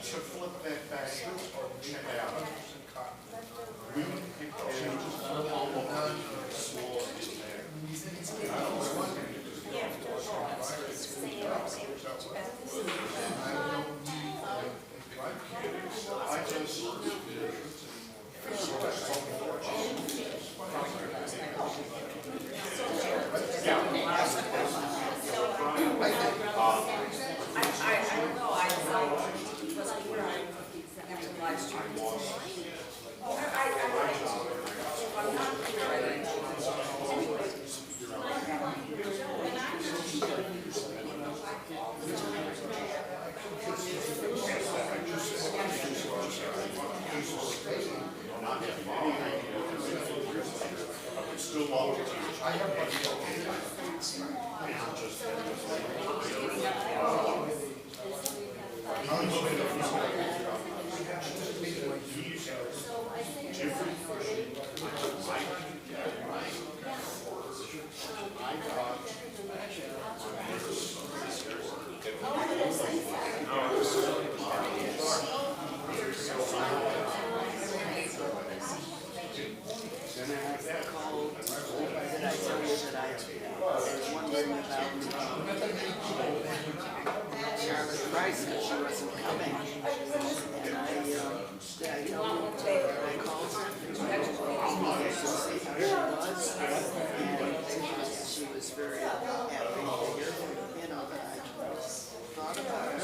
to flip that back or check it out. We picked changes from all of the small in there. I just still love it. I have Krauss said she wasn't coming, and I called her and she was very happy to hear, that I thought about her,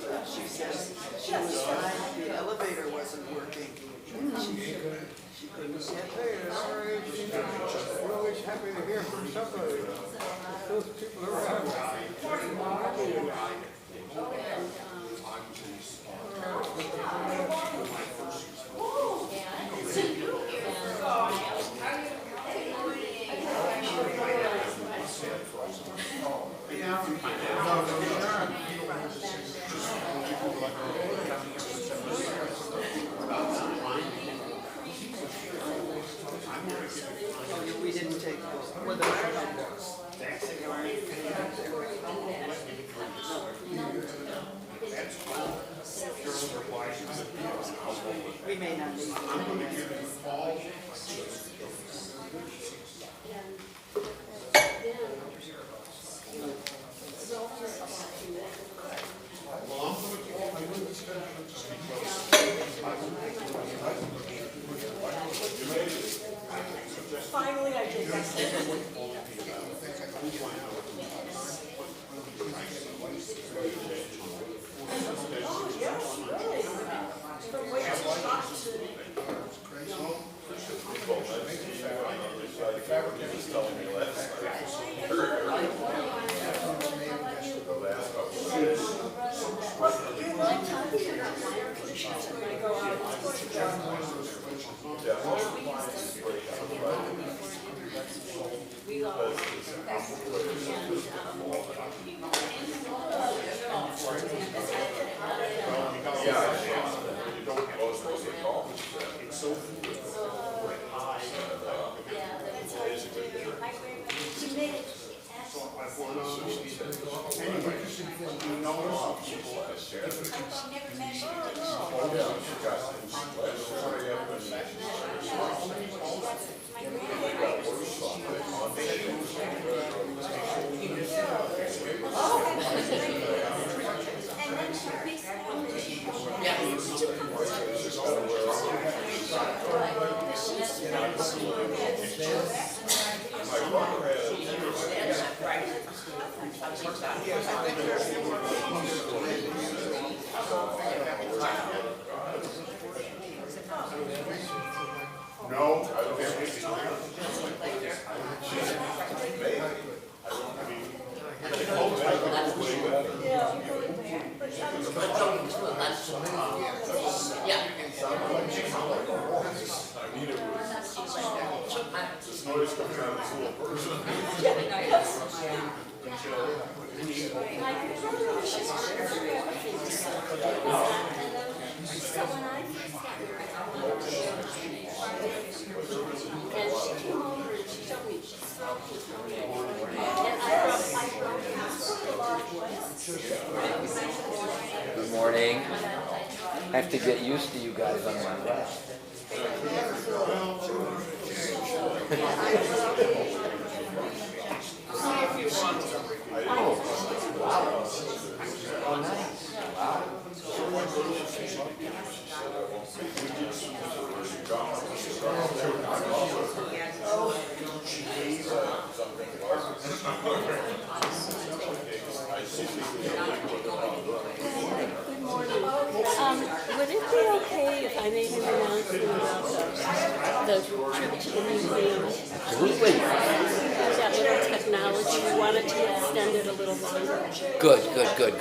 but she says she was fine, the elevator wasn't working, she couldn't get there. Sorry, we're always happy to hear from somebody. Those people around. We didn't take where the backup was. We may not need Finally, I did that. Oh, yes, really. From way to top No, I don't think it's this noise comes out of this little person. Good morning. I have to get used to you guys on my left. Oh, wow. Oh, nice. Wow. Good morning. Would it be okay if I made an announcement about the trip to the museum? Absolutely. Have that little technology. We wanted to extend it a little longer. Good.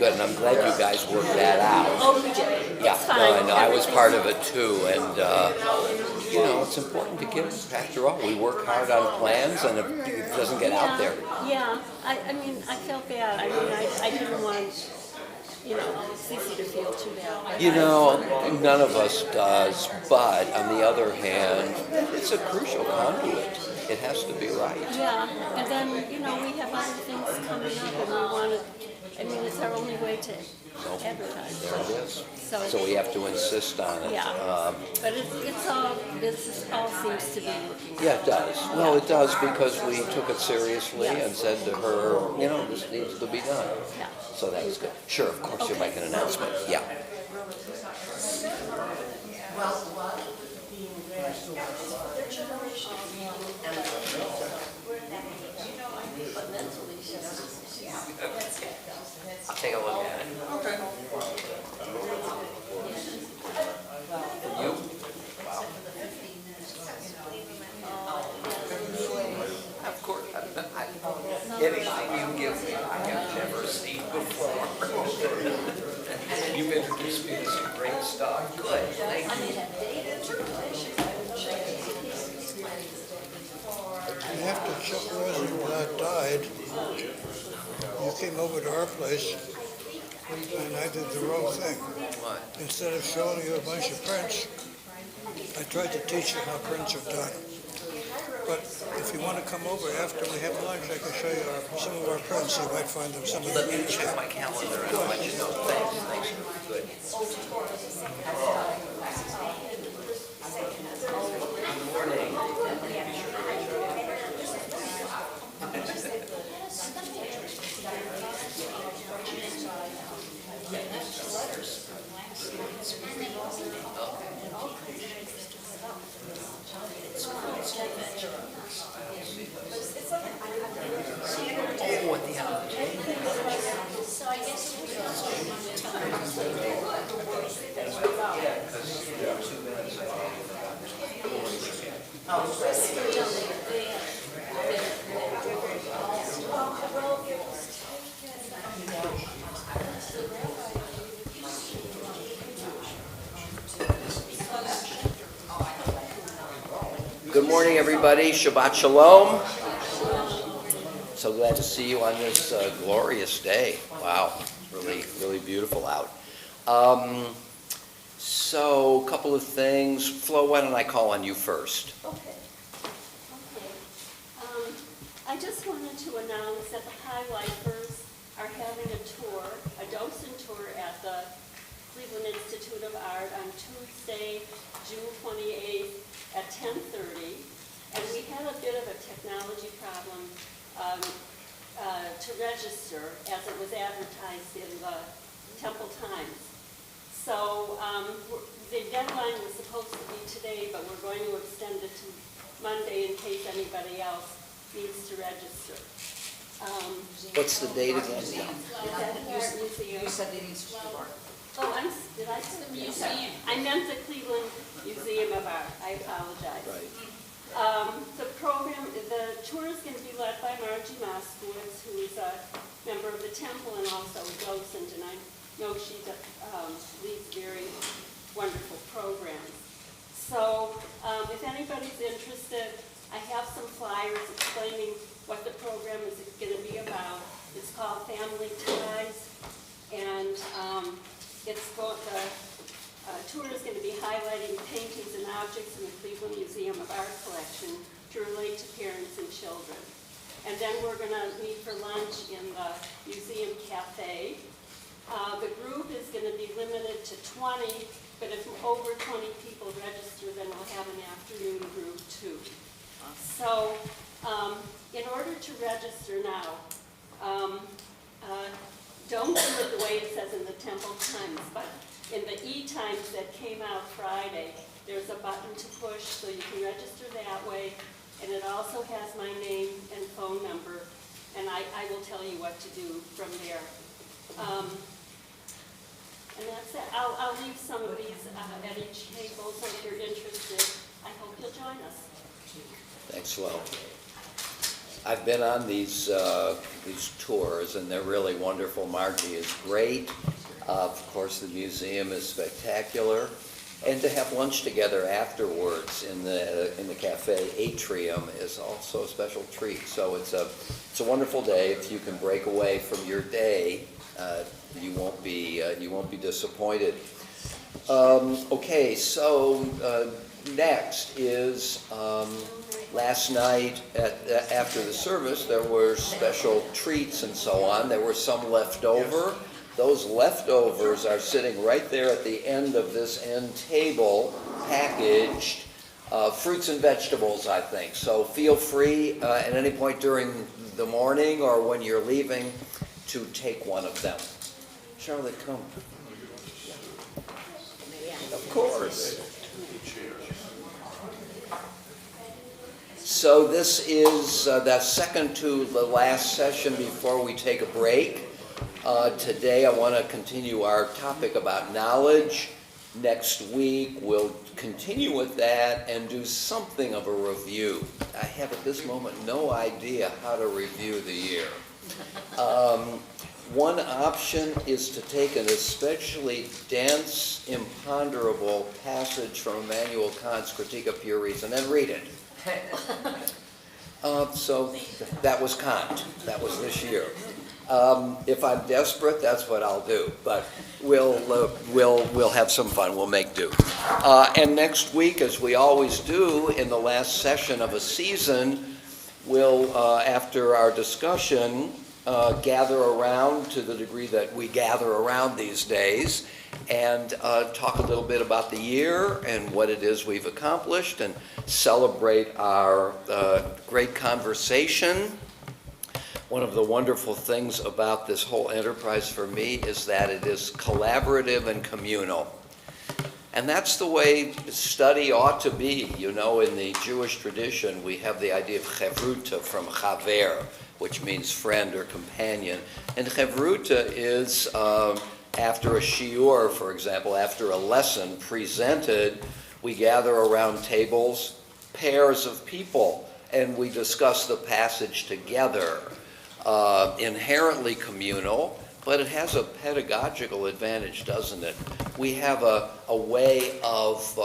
And I'm glad you guys worked that out. Oh, we did. Yeah, It's fine. no, I was part of it too, and you know, it's important to give. After all, we work hard on plans, and if it doesn't get out there. Yeah. I mean, I felt bad. I mean, I didn't want, you know, Cece to feel too bad. You know, none of us does, but on the other hand, it's a crucial conduit. It has to be right. Yeah, and then, you know, we have other things coming up, and we want to, I mean, it's our only way to advertise. There it is. So we have to insist on it. Yeah, but it all seems to be looking. Yeah, it does. Well, it does because we took it seriously and said to her, you know, this needs to be done. Yeah. So that was good. Sure, of course, you'll make an announcement. Yeah. I'll take a look at it. Okay. You? Wow. Of course. Anything you give me, I have never seen before. You've introduced me to some great stuff. Good. Thank you. And after Chuck Rosenblatt died, you came over to our place, and I did the wrong thing. What? Instead of showing you a bunch of prints, I tried to teach you how prints are done. But if you want to come over after we have lunch, I can show you some of our prints. You might find them some of Let them. me check my calendar and I'll let you know. Thanks. Good. Good morning. Oh, at the end of the day. Good morning, everybody. Shabbat Shalom. So glad to see you on this glorious day. Wow, really beautiful out. So, a couple of things. Flo, why don't I call on you first? Okay. I just wanted to announce that the Highlighters are having a tour, a docent tour at the Cleveland Institute of Art on Tuesday, June 28th at 10:30. And we had a bit of a technology problem to register as it was advertised in the Temple-Times. So the deadline was supposed to be today, but we're going to extend it to Monday in case anybody else needs to register. What's the date again? Is that the Art Museum? You said the Institute of Art. Oh, did I say the museum? I meant the Cleveland Museum of Art. I apologize. Right. The tour is going to be led by Margie Moskowitz, who is a member of the Temple and also a docent, and I know she leads very wonderful programs. So if anybody's interested, I have some flyers explaining what the program is going to be about. It's called Family Ties, and the tour is going to be highlighting paintings and objects in the Cleveland Museum of Art collection to relate to parents and children. And then we're going to meet for lunch in the museum cafe. The group is going to be limited to 20, but if over 20 people register, then we'll have an afternoon group too. So in order to register now, don't do it the way it says in the Temple Times, but in the E-Times that came out Friday, there's a button to push so you can register that way, and it also has my name and phone number, and I will tell you what to do from there. And that's it. I'll leave some of these at each table, so if you're interested, I hope you'll join us. Thanks, Flo. I've been on these tours, and they're really wonderful. Margie is great. Of course, the museum is spectacular. And to have lunch together afterwards in the cafe atrium is also a special treat. So it's a wonderful day. If you can break away from your day, you won't be disappointed. Okay, so next is last night after the service there were special treats and so on. There were some left over. Those leftovers are sitting right there at the end of this end table, packaged, fruits and vegetables, I think. So feel free at any point during the morning or when you're leaving to take one of them. Charlotte, come. Of course. So this is the second to the last session before we take a break. Today I want to continue our topic about knowledge. Next week we'll continue with that and do something of a review. I have at this moment no idea how to review the year. One option is to take an especially dense, imponderable passage from Immanuel Kant's Critique of Pure Reason and read it. So that was Kant. That was this year. If I'm desperate, that's what I'll do. But we'll have some fun. We'll make do. And next week, as we always do in the last session of a season, we'll, after our discussion, gather around to the degree that we gather around these days and talk a little bit about the year and what it is we've accomplished and celebrate our great conversation. One of the wonderful things about this whole enterprise for me is that it is collaborative and communal. And that's the way study ought to be. You know, in the Jewish tradition, we have the idea of chevruta from chaver, which means friend or companion. And chevruta is after a shiur, for example, after a lesson presented, we gather around tables, pairs of people, and we discuss the passage together. Inherently communal, but it has a pedagogical advantage, doesn't it? We have a way of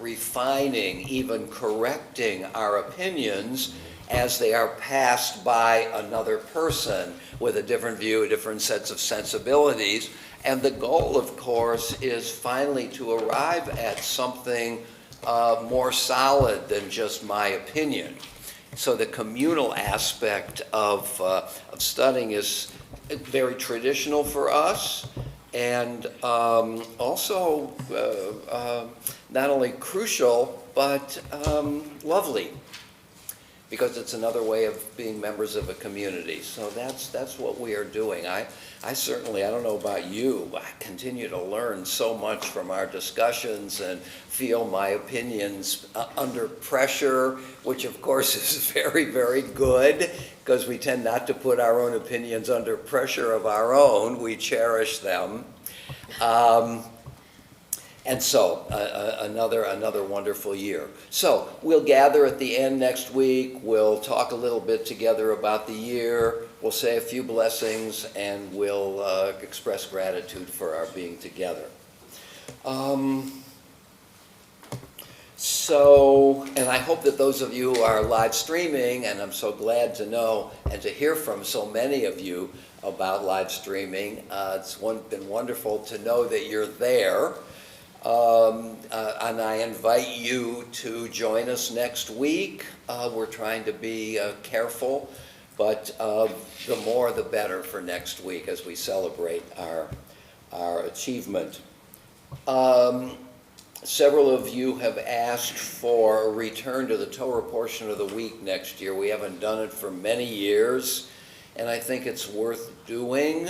refining, even correcting our opinions as they are passed by another person with a different view, different sets of sensibilities. And the goal, of course, is finally to arrive at something more solid than just my opinion. So the communal aspect of studying is very traditional for us, and also not only crucial, but lovely, because it's another way of being members of a community. So that's what we are doing. I certainly, I don't know about you, I continue to learn so much from our discussions and feel my opinions under pressure, which of course is very, very good, because we tend not to put our own opinions under pressure of our own. We cherish them. And so, another wonderful year. So, we'll gather at the end next week. We'll talk a little bit together about the year. We'll say a few blessings, and we'll express gratitude for our being together. And I hope that those of you who are live streaming, and I'm so glad to know and to hear from so many of you about live streaming, it's been wonderful to know that you're there. And I invite you to join us next week. We're trying to be careful, but the more the better for next week as we celebrate our our achievement. Several of you have asked for a return to the Torah portion of the week next year. We haven't done it for many years, and I think it's worth doing.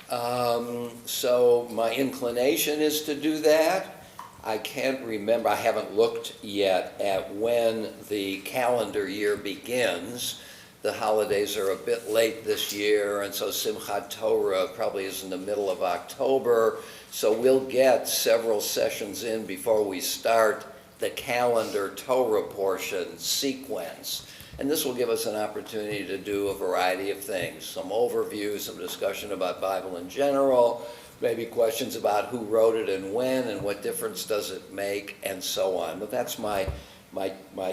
So my inclination is to do that. I can't remember, I haven't looked yet at when the calendar year begins. The holidays are a bit late this year, and so Simchat Torah probably is in the middle of October. So we'll get several sessions in before we start the calendar Torah portion sequence. And this will give us an opportunity to do a variety of things, some overview, some discussion about Bible in general, maybe questions about who wrote it and when and what difference does it make, and so on. But that's my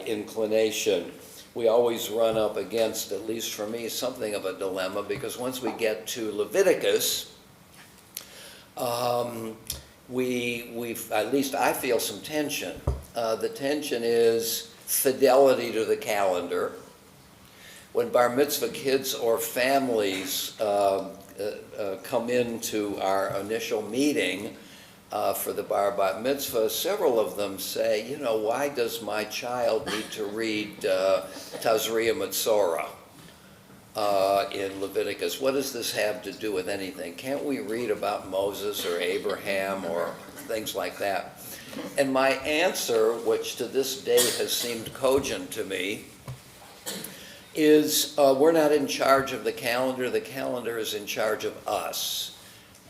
inclination. We always run up against, at least for me, something of a dilemma, because once we get to Leviticus, we've, at least I feel some tension. The tension is fidelity to the calendar. When bar mitzvah kids or families come into our initial meeting for the bar bat mitzvah, several of them say, you know, why does my child need to read Tazria Metzora in Leviticus? What does this have to do with anything? Can't we read about Moses or Abraham or things like that? And my answer, which to this day has seemed cogent to me, is we're not in charge of the calendar is in charge of us.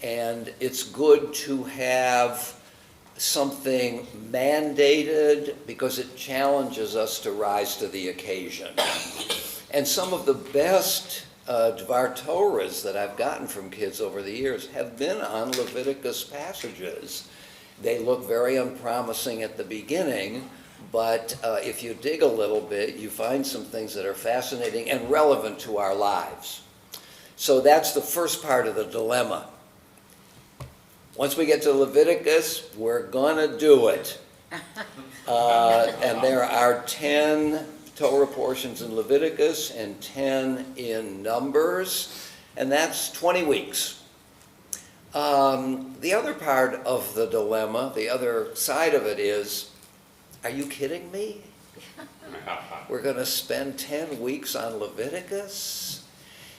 And it's good to have something mandated because it challenges us to rise to the occasion. And some of the best Dvar Torahs that I've gotten from kids over the years have been on Leviticus passages. They look very unpromising at the beginning, but if you dig a little bit, you find some things that are fascinating and relevant to our lives. So that's the first part of the dilemma. Once we get to Leviticus, we're going to do it. And there are 10 Torah portions in Leviticus and 10 in Numbers, and that's 20 weeks. The other part of the dilemma, the other side of it is, are you kidding me? We're going to spend 10 weeks on Leviticus?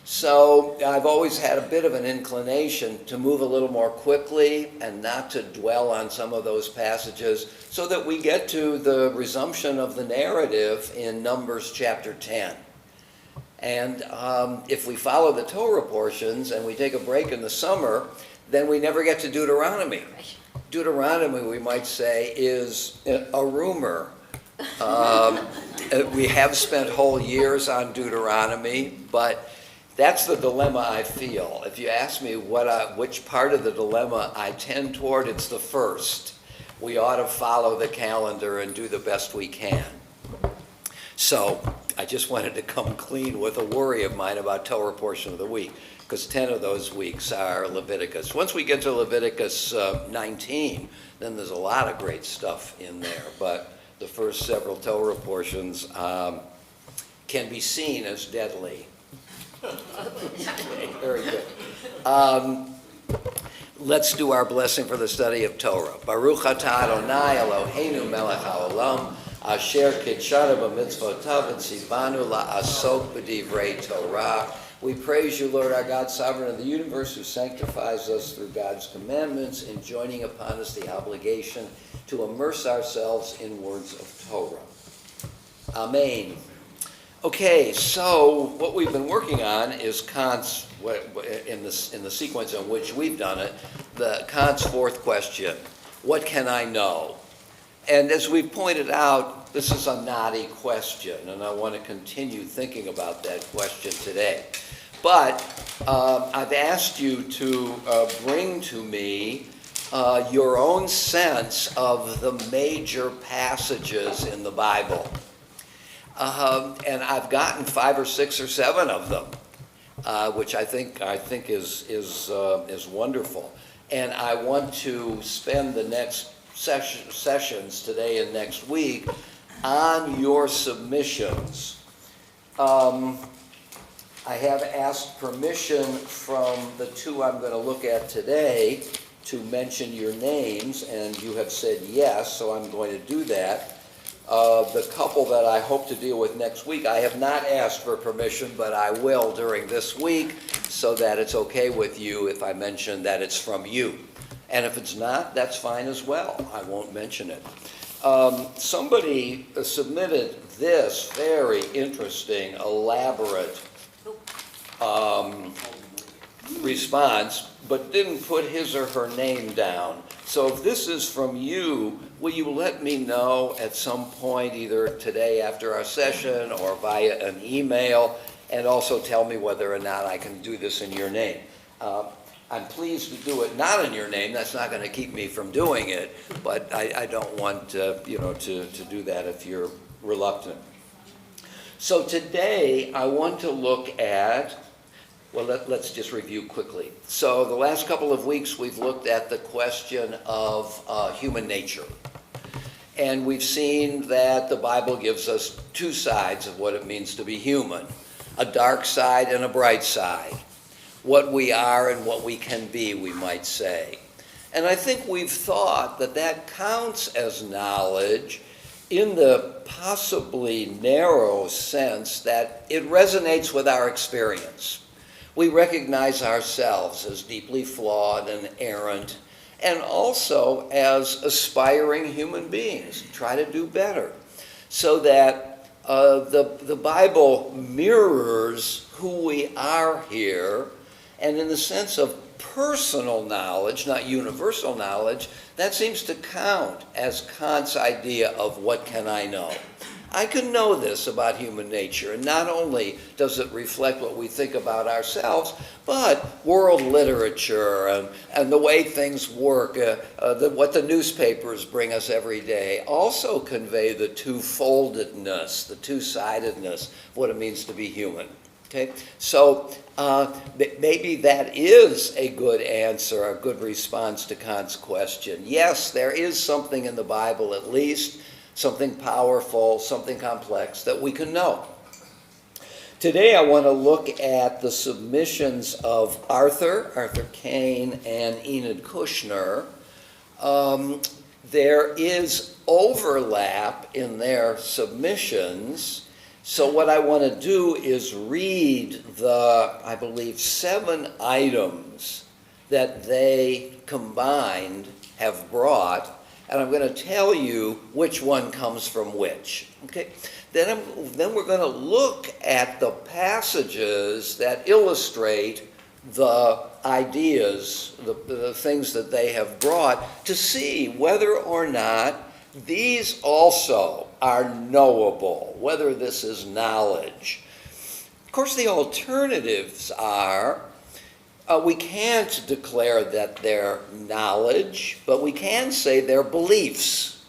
So I've always had a bit of an inclination to move a little more quickly and not to dwell on some of those passages so that we get to the resumption of the narrative in Numbers chapter 10. And if we follow the Torah portions and we take a break in the summer, then we never get to Deuteronomy. Deuteronomy, we might say, is a rumor. We have spent whole years on Deuteronomy, but that's the dilemma I feel. If you ask me which part of the dilemma I tend toward, it's the first. We ought to follow the calendar and do the best we can. So I just wanted to come clean with a worry of mine about Torah portion of the week, because 10 of those weeks are Leviticus. Once we get to Leviticus 19, then there's a lot of great stuff in there, but the first several Torah portions can be seen as deadly. Okay, very good. Let's do our blessing for the study of Torah. Baruch atah Adonai Eloheinu melech haolam, asher kitshanu b'mitzvotav v'tzivanu la'asok b'divrei Torah. We praise you, Lord, our God, sovereign of the universe, who sanctifies us through God's commandments, in joining upon us the obligation to immerse ourselves in words of Torah. Amen. Okay, so what we've been working on is Kant's, in the sequence in which we've done it, Kant's fourth question: what can I know? And as we've pointed out, this is a knotty question, and I want to continue thinking about that question today. But I've asked you to bring to me your own sense of the major passages in the Bible. And I've gotten 5 or 6 or 7 of them, which I think is wonderful. And I want to spend the next sessions today and next week on your submissions. I have asked permission from the 2 I'm going to look at today to mention your names, and you have said yes, so I'm going to do that. The couple that I hope to deal with next week, I have not asked for permission, but I will during this week, so that it's okay with you if I mention that it's from you. And if it's not, that's fine as well. I won't mention it. Somebody submitted this very interesting, elaborate response, but didn't put his or her name down. So if this is from you, will you let me know at some point, either today after our session or via an email, and also tell me whether or not I can do this in your name. I'm pleased to do it not in your name. That's not going to keep me from doing it, but I don't want to do that if you're reluctant. So today I want to look at, well, let's just review quickly. So the last couple of weeks we've looked at the question of human nature. And we've seen that the Bible gives us two sides of what it means to be human, a dark side and a bright side. What we are and what we can be, we might say. And I think we've thought that that counts as knowledge in the possibly narrow sense that it resonates with our experience. We recognize ourselves as deeply flawed and errant, and also as aspiring human beings, try to do better, so that the Bible mirrors who we are here, and in the sense of personal knowledge, not universal knowledge, that seems to count as Kant's idea of what can I know. I can know this about human nature, and not only does it reflect what we think about ourselves, but world literature and the way things work, what the newspapers bring us every day, also convey the two-foldedness, the two-sidedness of what it means to be human. Okay, so maybe that is a good answer, a good response to Kant's question. Yes, there is something in the Bible, at least, something powerful, something complex that we can know. Today I want to look at the submissions of Arthur Kane, and Enid Kushner. There is overlap in their submissions. So what I want to do is read the, I believe, 7 items that they combined have brought, and I'm going to tell you which one comes from which. Okay? Then we're going to look at the passages that illustrate the ideas, the things that they have brought, to see whether or not these also are knowable, whether this is knowledge. Of course, the alternatives are, we can't declare that they're knowledge, but we can say they're beliefs.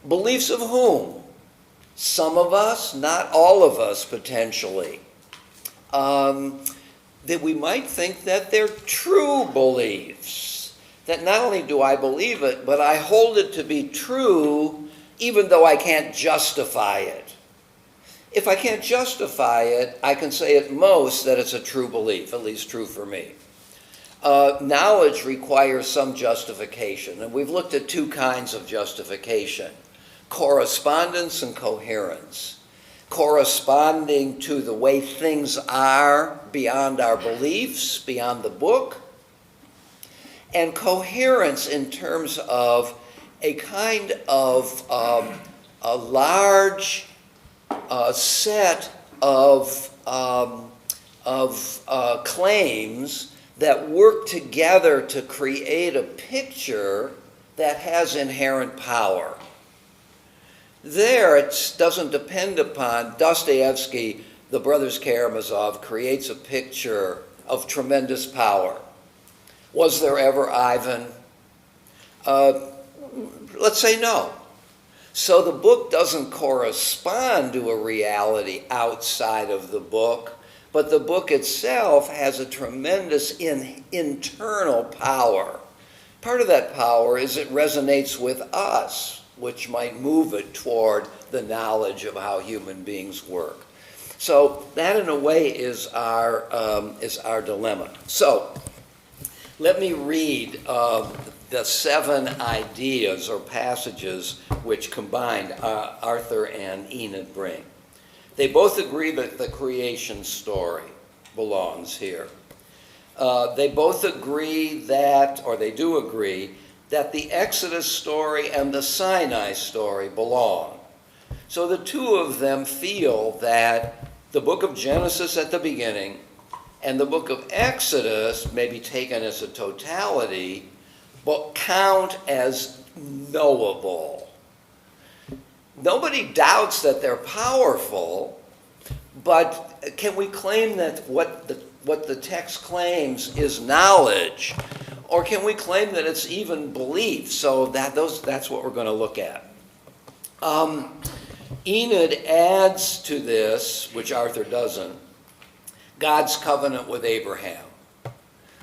Beliefs of whom? Some of us, not all of us, potentially. That we might think that they're true beliefs. That not only do I believe it, but I hold it to be true even though I can't justify it. If I can't justify it, I can say at most that it's a true belief, at least true for me. Knowledge requires some justification, and we've looked at 2 kinds of justification: correspondence and coherence. Corresponding to the way things are beyond our beliefs, beyond the book, and coherence in terms of a kind of a large set of claims that work together to create a picture that has inherent power. There, it doesn't depend upon Dostoevsky. The Brothers Karamazov creates a picture of tremendous power. Was there ever Ivan? Let's say no. So the book doesn't correspond to a reality outside of the book, but the book itself has a tremendous internal power. Part of that power is it resonates with us, which might move it toward the knowledge of how human beings work. So that, in a way, is our dilemma. So Let me read the 7 ideas or passages which combined Arthur and Enid bring. They both agree that the creation story belongs here. They both agree that, or they do agree, that the Exodus story and the Sinai story belong. So the two of them feel that the book of Genesis at the beginning and the book of Exodus may be taken as a totality, but count as knowable. Nobody doubts that they're powerful, but can we claim that what the text claims is knowledge? Or can we claim that it's even belief? So that's what we're going to look at. Enid adds to this, which Arthur doesn't, God's covenant with Abraham.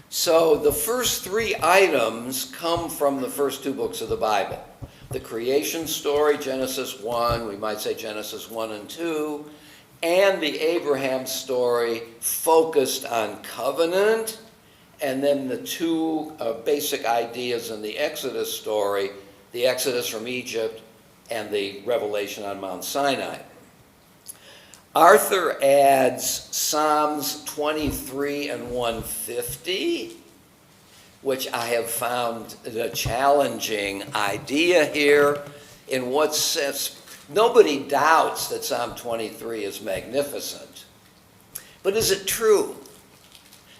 So the first 3 items come from the first 2 books of the Bible. The creation story, Genesis 1, we might say Genesis 1 and 2, and the Abraham story focused on covenant, and then the 2 basic ideas in the Exodus story, the Exodus from Egypt and the revelation on Mount Sinai. Arthur adds Psalms 23 and 150, which I have found a challenging idea here. In what sense? Nobody doubts that Psalm 23 is magnificent. But is it true?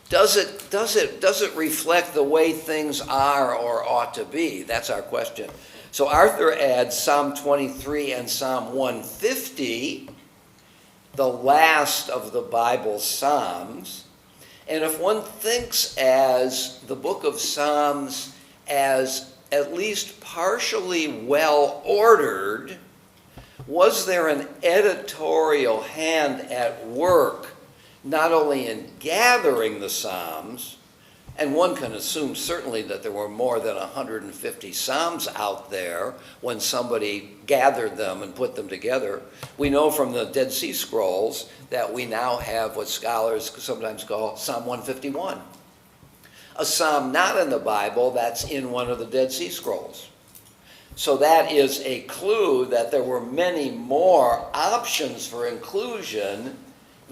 Does it reflect the way things are or ought to be? That's our question. So Arthur adds Psalm 23 and Psalm 150, the last of the Bible's Psalms. And if one thinks as the book of Psalms as at least partially well ordered, was there an editorial hand at work not only in gathering the Psalms, and one can assume certainly that there were more than 150 Psalms out there when somebody gathered them and put them together. We know from the Dead Sea Scrolls that we now have what scholars sometimes call Psalm 151. A psalm not in the Bible that's in one of the Dead Sea Scrolls. So that is a clue that there were many more options for inclusion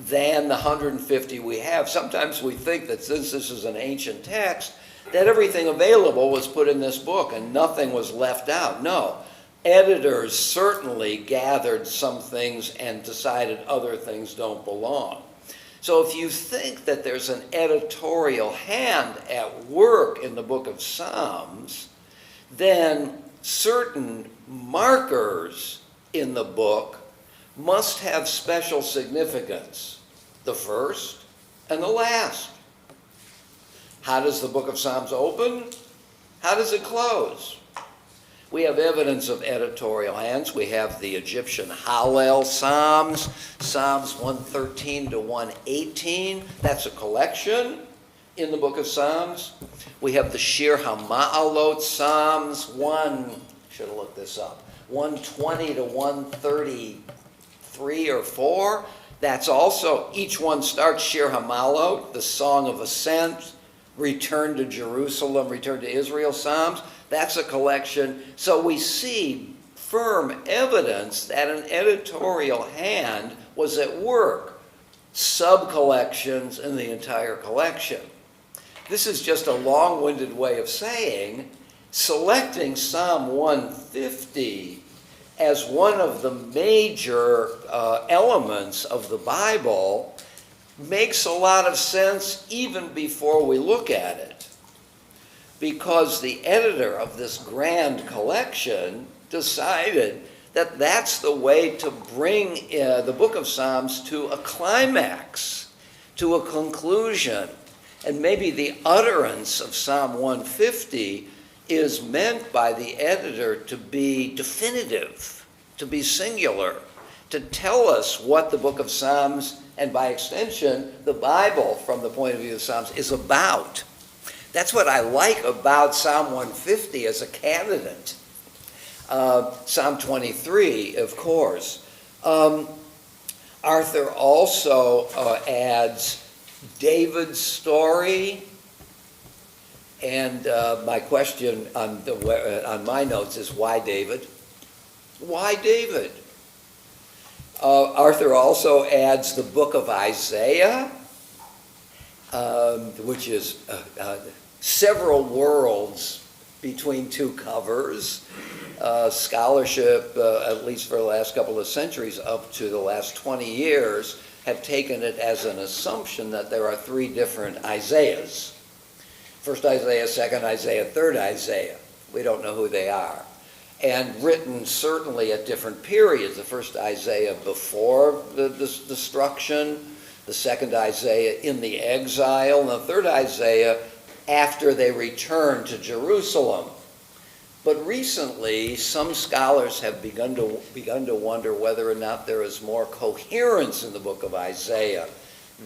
than the 150 we have. Sometimes we think that since this is an ancient text, that everything available was put in this book and nothing was left out. No. Editors certainly gathered some things and decided other things don't belong. So if you think that there's an editorial hand at work in the book of Psalms, then certain markers in the book must have special significance, the first and the last. How does the book of Psalms open? How does it close? We have evidence of editorial hands. We have the Egyptian Hallel Psalms, Psalms 113 to 118. That's a collection in the book of Psalms. We have the Shir HaMa'alot Psalms, should have looked this up, 120 to 133 or 4. That's also, each one starts Shir HaMa'alot, the Song of Ascent, Return to Jerusalem, Return to Israel Psalms. That's a collection. So we see firm evidence that an editorial hand was at work. Sub-collections in the entire collection. This is just a long-winded way of saying selecting Psalm 150 as one of the major elements of the Bible makes a lot of sense even before we look at it. Because the editor of this grand collection decided that that's the way to bring the book of Psalms to a climax, to a conclusion. And maybe the utterance of Psalm 150 is meant by the editor to be definitive, to be singular, to tell us what the book of Psalms, and by extension, the Bible from the point of view of Psalms, is about. That's what I like about Psalm 150 as a candidate. Psalm 23, of course. Arthur also adds David's story And my question on my notes is, why David? Why David? Arthur also adds the book of Isaiah, which is several worlds between two covers. Scholarship, at least for the last couple of centuries, up to the last 20 years, have taken it as an assumption that there are three different Isaiahs. First Isaiah, second Isaiah, third Isaiah. We don't know who they are. And written certainly at different periods. The first Isaiah before the destruction, the second Isaiah in the exile, and the third Isaiah after they returned to Jerusalem. But recently, some scholars have begun to wonder whether or not there is more coherence in the book of Isaiah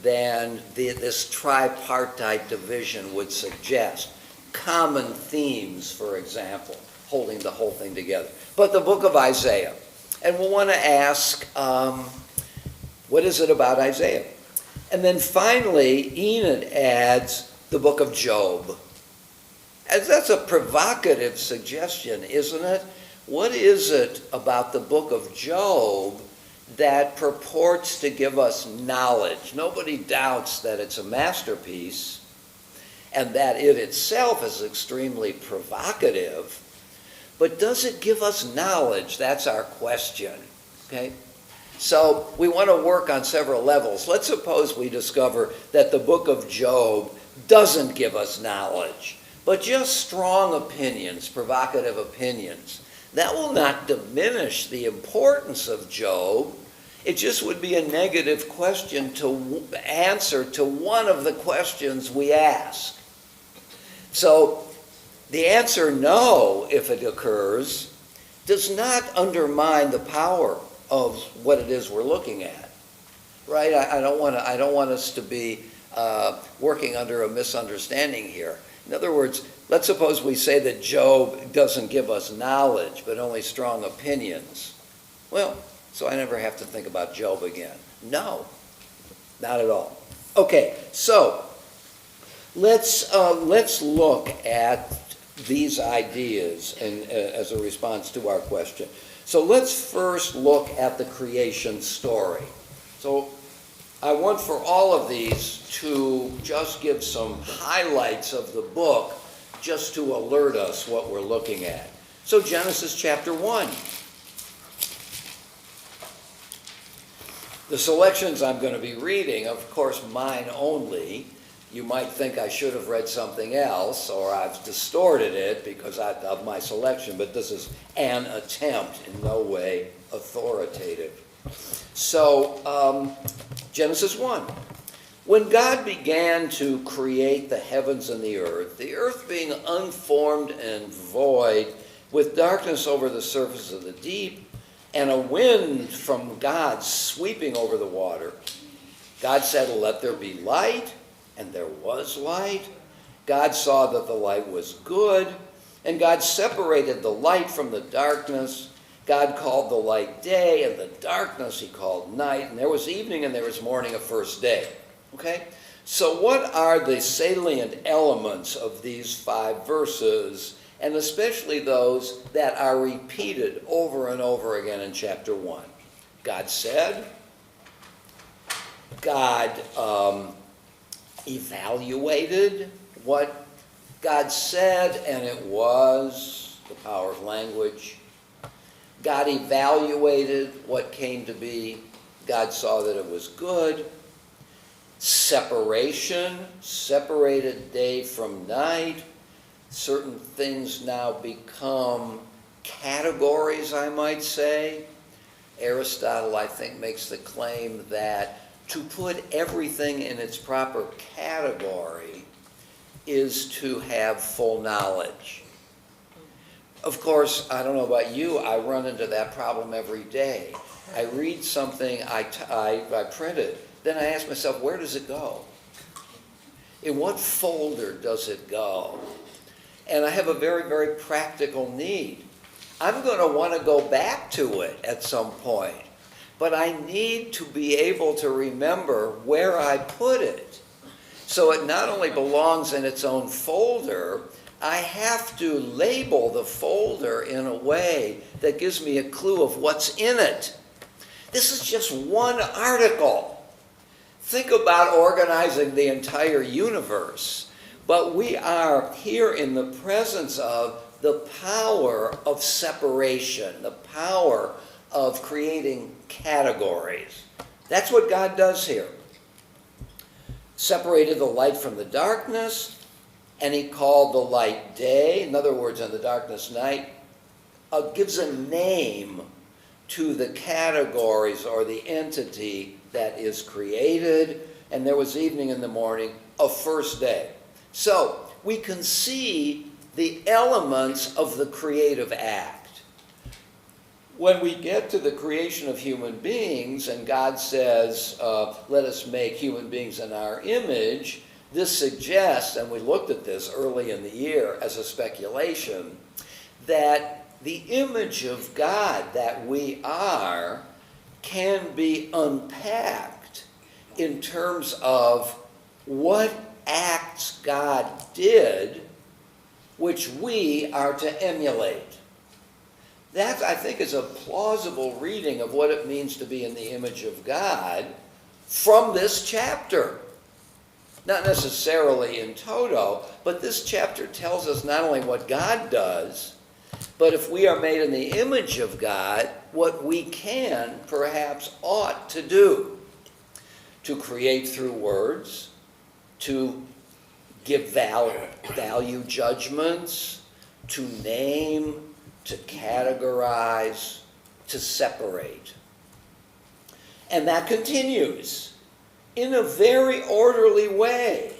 than this tripartite division would suggest. Common themes, for example, holding the whole thing together. But the book of Isaiah. And we'll want to ask, what is it about Isaiah? And then finally, Enid adds the book of Job. As that's a provocative suggestion, isn't it? What is it about the book of Job that purports to give us knowledge? Nobody doubts that it's a masterpiece and that it itself is extremely provocative. But does it give us knowledge? That's our question. Okay? So we want to work on several levels. Let's suppose we discover that the book of Job doesn't give us knowledge, but just strong opinions, provocative opinions. That will not diminish the importance of Job. It just would be a negative question to answer to one of the questions we ask. So the answer no, if it occurs, does not undermine the power of what it is we're looking at. Right? I don't want us to be working under a misunderstanding here. In other words, let's suppose we say that Job doesn't give us knowledge, but only strong opinions. Well, so I never have to think about Job again. No, not at all. Okay, so let's look at these ideas and as a response to our question. So let's first look at the creation story. So I want for all of these to just give some highlights of the book just to alert us what we're looking at. So Genesis chapter 1. The selections I'm going to be reading, of course, mine only. You might think I should have read something else, or I've distorted it because of my selection, but this is an attempt, in no way authoritative. So, Genesis 1. When God began to create the heavens and the earth being unformed and void, with darkness over the surface of the deep, and a wind from God sweeping over the water, God said, "Let there be light," and there was light. God saw that the light was good, and God separated the light from the darkness. God called the light day, and the darkness he called night. And there was evening and there was morning, a first day. Okay? So what are the salient elements of these 5 verses, and especially those that are repeated over and over again in chapter 1? God said. God evaluated what God said, and it was the power of language. God evaluated what came to be. God saw that it was good. Separation, separated day from night. Certain things now become categories, I might say. Aristotle, I think, makes the claim that to put everything in its proper category is to have full knowledge. Of course, I don't know about you, I run into that problem every day. I read something, I print it, then I ask myself, where does it go? In what folder does it go? And I have a very, very practical need. I'm going to want to go back to it at some point, but I need to be able to remember where I put it. So it not only belongs in its own folder, I have to label the folder in a way that gives me a clue of what's in it. This is just one article. Think about organizing the entire universe. But we are here in the presence of the power of separation, the power of creating categories. That's what God does here. Separated the light from the darkness, and he called the light day. In other words, in the darkness night, gives a name to the categories or the entity that is created. And there was evening and the morning, a first day. So we can see the elements of the creative act. When we get to the creation of human beings, and God says, let us make human beings in our image, this suggests, and we looked at this early in the year as a speculation, that the image of God that we are can be unpacked in terms of what acts God did, which we are to emulate. That, I think, is a plausible reading of what it means to be in the image of God from this chapter. Not necessarily in toto, but this chapter tells us not only what God does, but if we are made in the image of God, what we can, perhaps ought to do. To create through words, to give value judgments, to name, to categorize, to separate. And that continues in a very orderly way.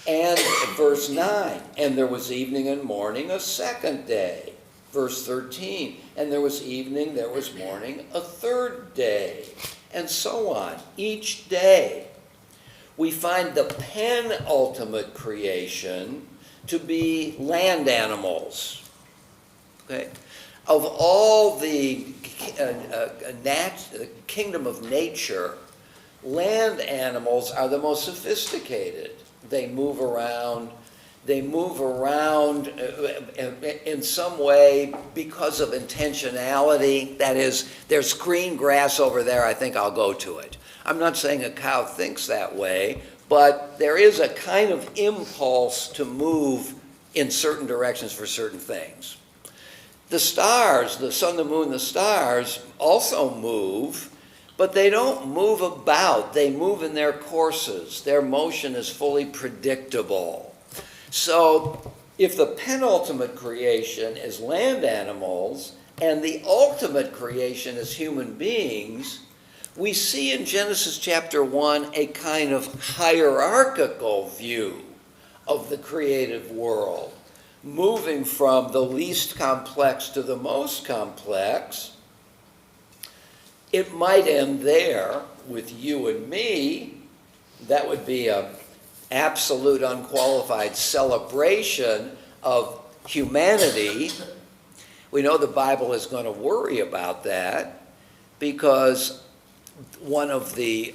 And verse 9, and there was evening and morning a second day. Verse 13, and there was evening, there was morning a third day. And so on, each day. We find the penultimate creation to be land animals. Okay? Of all the kingdom of nature, land animals are the most sophisticated. They move around. They move around in some way because of intentionality. That is, there's green grass over there, I think I'll go to it. I'm not saying a cow thinks that way, but there is a kind of impulse to move in certain directions for certain things. The stars, the sun, the moon, the stars also move, but they don't move about. They move in their courses. Their motion is fully predictable. So if the penultimate creation is land animals and the ultimate creation is human beings, we see in Genesis chapter 1 a kind of hierarchical view of the creative world, moving from the least complex to the most complex. It might end there with you and me. That would be an absolute unqualified celebration of humanity. We know the Bible is going to worry about that because one of the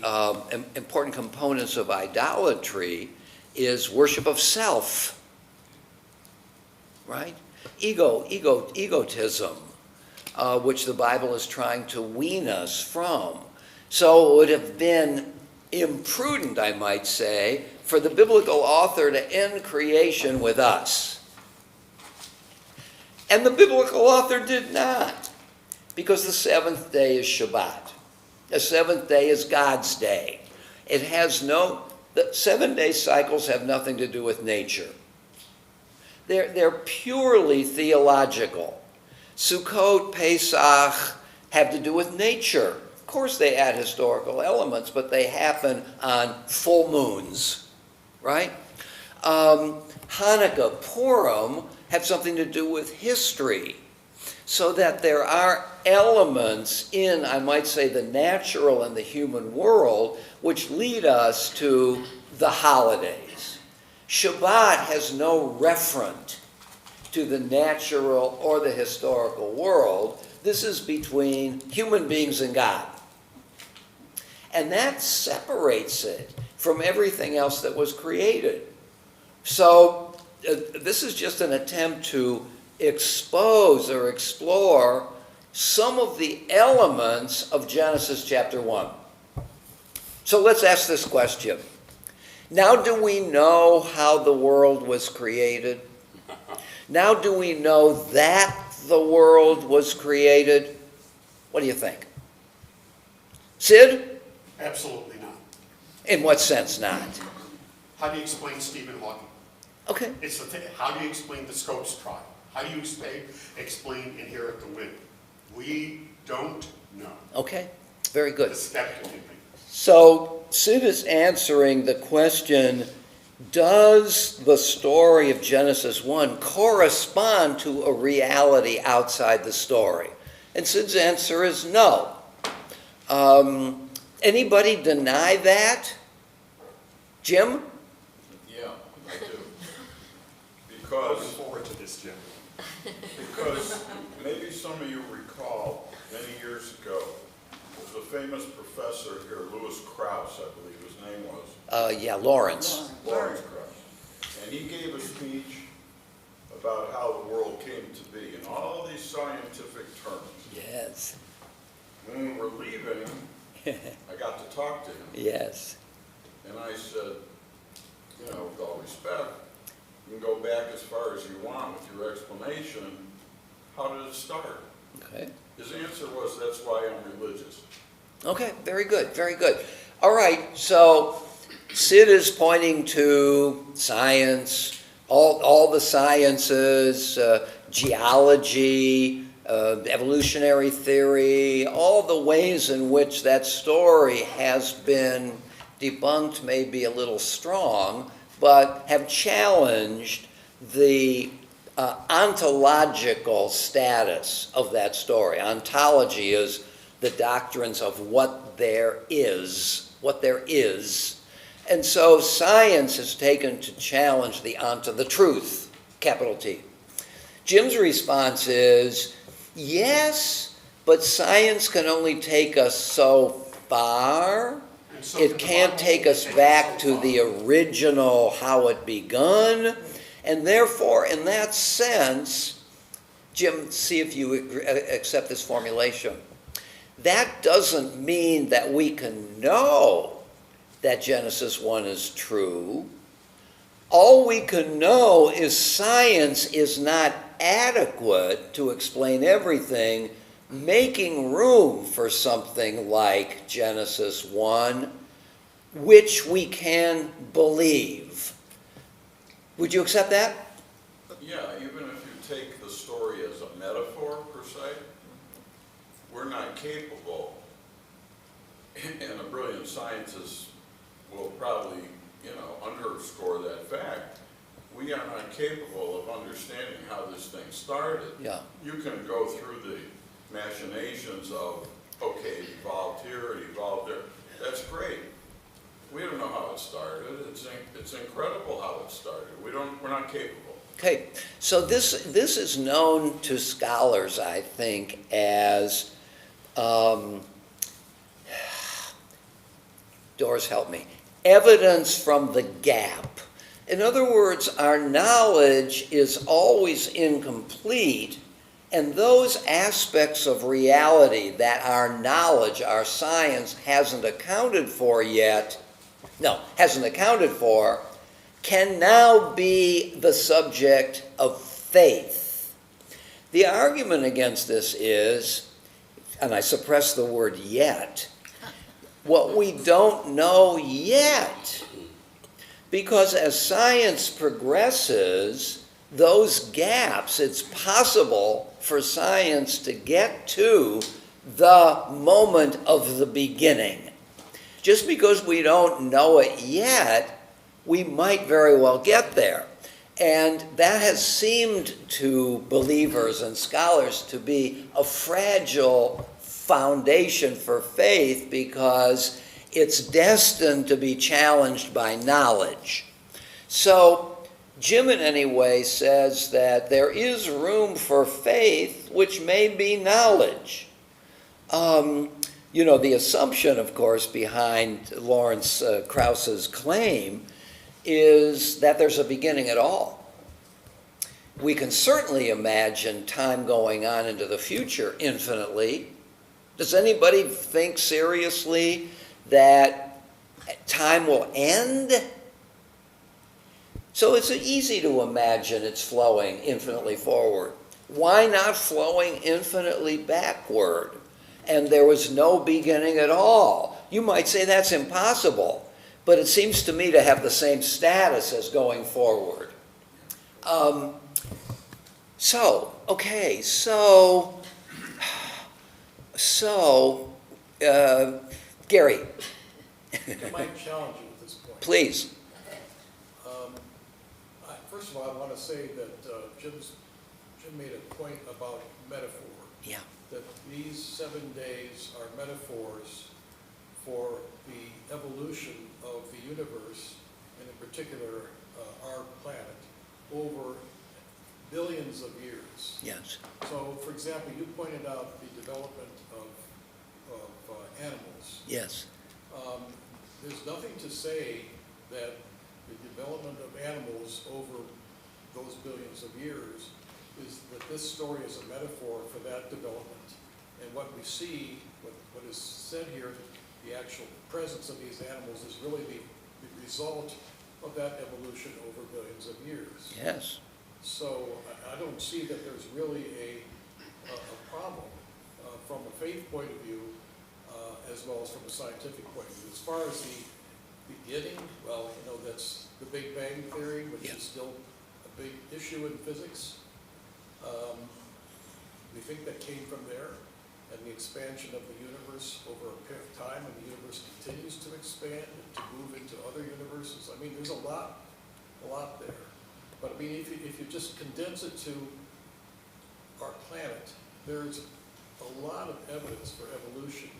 important components of idolatry is worship of self, right? Egotism, which the Bible is trying to wean us from. So it would have been imprudent, I might say, for the biblical author to end creation with us. And the biblical author did not, because the seventh day is Shabbat. The seventh day is God's day. It has the 7-day cycles have nothing to do with nature. They're purely theological. Sukkot, Pesach have to do with nature. Of course they add historical elements, but they happen on full moons, right? Hanukkah, Purim have something to do with history. So that there are elements in, I might say, the natural and the human world which lead us to the holidays. Shabbat has no referent to the natural or the historical world. This is between human beings and God. And that separates it from everything else that was created. So this is just an attempt to expose or explore some of the elements of Genesis chapter 1. So let's ask this question. Now do we know how the world was created? Now do we know that the world was created? What do you think? Sid? Absolutely not. In what sense not? How do you explain Stephen Hawking? Okay. How do you explain the Scopes trial? How do you explain Inherit the Wind? We don't know. Okay. Very good. The skeptic in me. So Sid is answering the question, does the story of Genesis 1 correspond to a reality outside the story? And Sid's answer is no. Anybody deny that? Jim? Yeah, I do. Looking Because forward to this, Jim. maybe some of you recall, many years ago, there was a famous professor here, Louis Krauss, I believe his name was. Lawrence. Lawrence Krauss. And he gave a speech about how the world came to be in all these scientific terms. Yes. When we were leaving, I got to talk to him. Yes. And I said, with all respect, you can go back as far as you want with your explanation. How did it start? Okay. His answer was, that's why I'm religious. Okay, very good, very good. All right, so Sid is pointing to science, all the sciences, geology, evolutionary theory, all the ways in which that story has been debunked may be a little strong, but have challenged the ontological status of that story. Ontology is the doctrines of what there is. And so science has taken to challenge the truth, capital T. Jim's response is, yes, but science can only take us so far. It can't take us back to the original, how it begun. And therefore, in that sense, Jim, see if you accept this formulation. That doesn't mean that we can know that Genesis 1 is true. All we can know is science is not adequate to explain everything, making room for something like Genesis 1, which we can believe. Would you accept that? Yeah, even if you take the story as a metaphor, per se, we're not capable, and a brilliant scientist will probably, underscore that fact. We are not capable of understanding how this thing started. Yeah. You can go through the machinations of, okay, it evolved here, it evolved there. That's great. We don't know how it started. It's incredible how it started. We're not capable. Okay, so this is known to scholars, I think, as Doris, help me. Evidence from the gap. In other words, our knowledge is always incomplete, and those aspects of reality that our knowledge, our science hasn't accounted for, can now be the subject of faith. The argument against this is, and I suppress the word yet, what we don't know yet. Because as science progresses, those gaps, it's possible for science to get to the moment of the beginning. Just because we don't know it yet, we might very well get there. And that has seemed to believers and scholars to be a fragile foundation for faith because it's destined to be challenged by knowledge. So Jim, in any way, says that there is room for faith, which may be knowledge. You know, the assumption, of course, behind Lawrence Krauss's claim is that there's a beginning at all. We can certainly imagine time going on into the future infinitely. Does anybody think seriously that time will end? So it's easy to imagine it's flowing infinitely forward. Why not flowing infinitely backward? And there was no beginning at all. You might say that's impossible, but it seems to me to have the same status as going forward. Gary. I might challenge you at this point. Please. First of all, I want to say that Jim made a point about metaphor. Yeah. That these 7 days are metaphors for the evolution of the universe, and in particular our planet, over billions of years. Yes. So, for example, you pointed out the development of animals. Yes. There's nothing to say that the development of animals over those billions of years is that this story is a metaphor for that development. And what we see, what is said here, the actual presence of these animals is really the result of that evolution over billions of years. Yes. So I don't see that there's really a problem from a faith point of view as well as from a scientific point of view. As far as the beginning, well, that's the Big Bang Theory, which is still a big issue in physics. We think that came from there, and the expansion of the universe over a period of time, and the universe continues to expand and to move into other universes. I mean, there's a lot there. But I mean, if you just condense it to our planet, there's a lot of evidence for evolution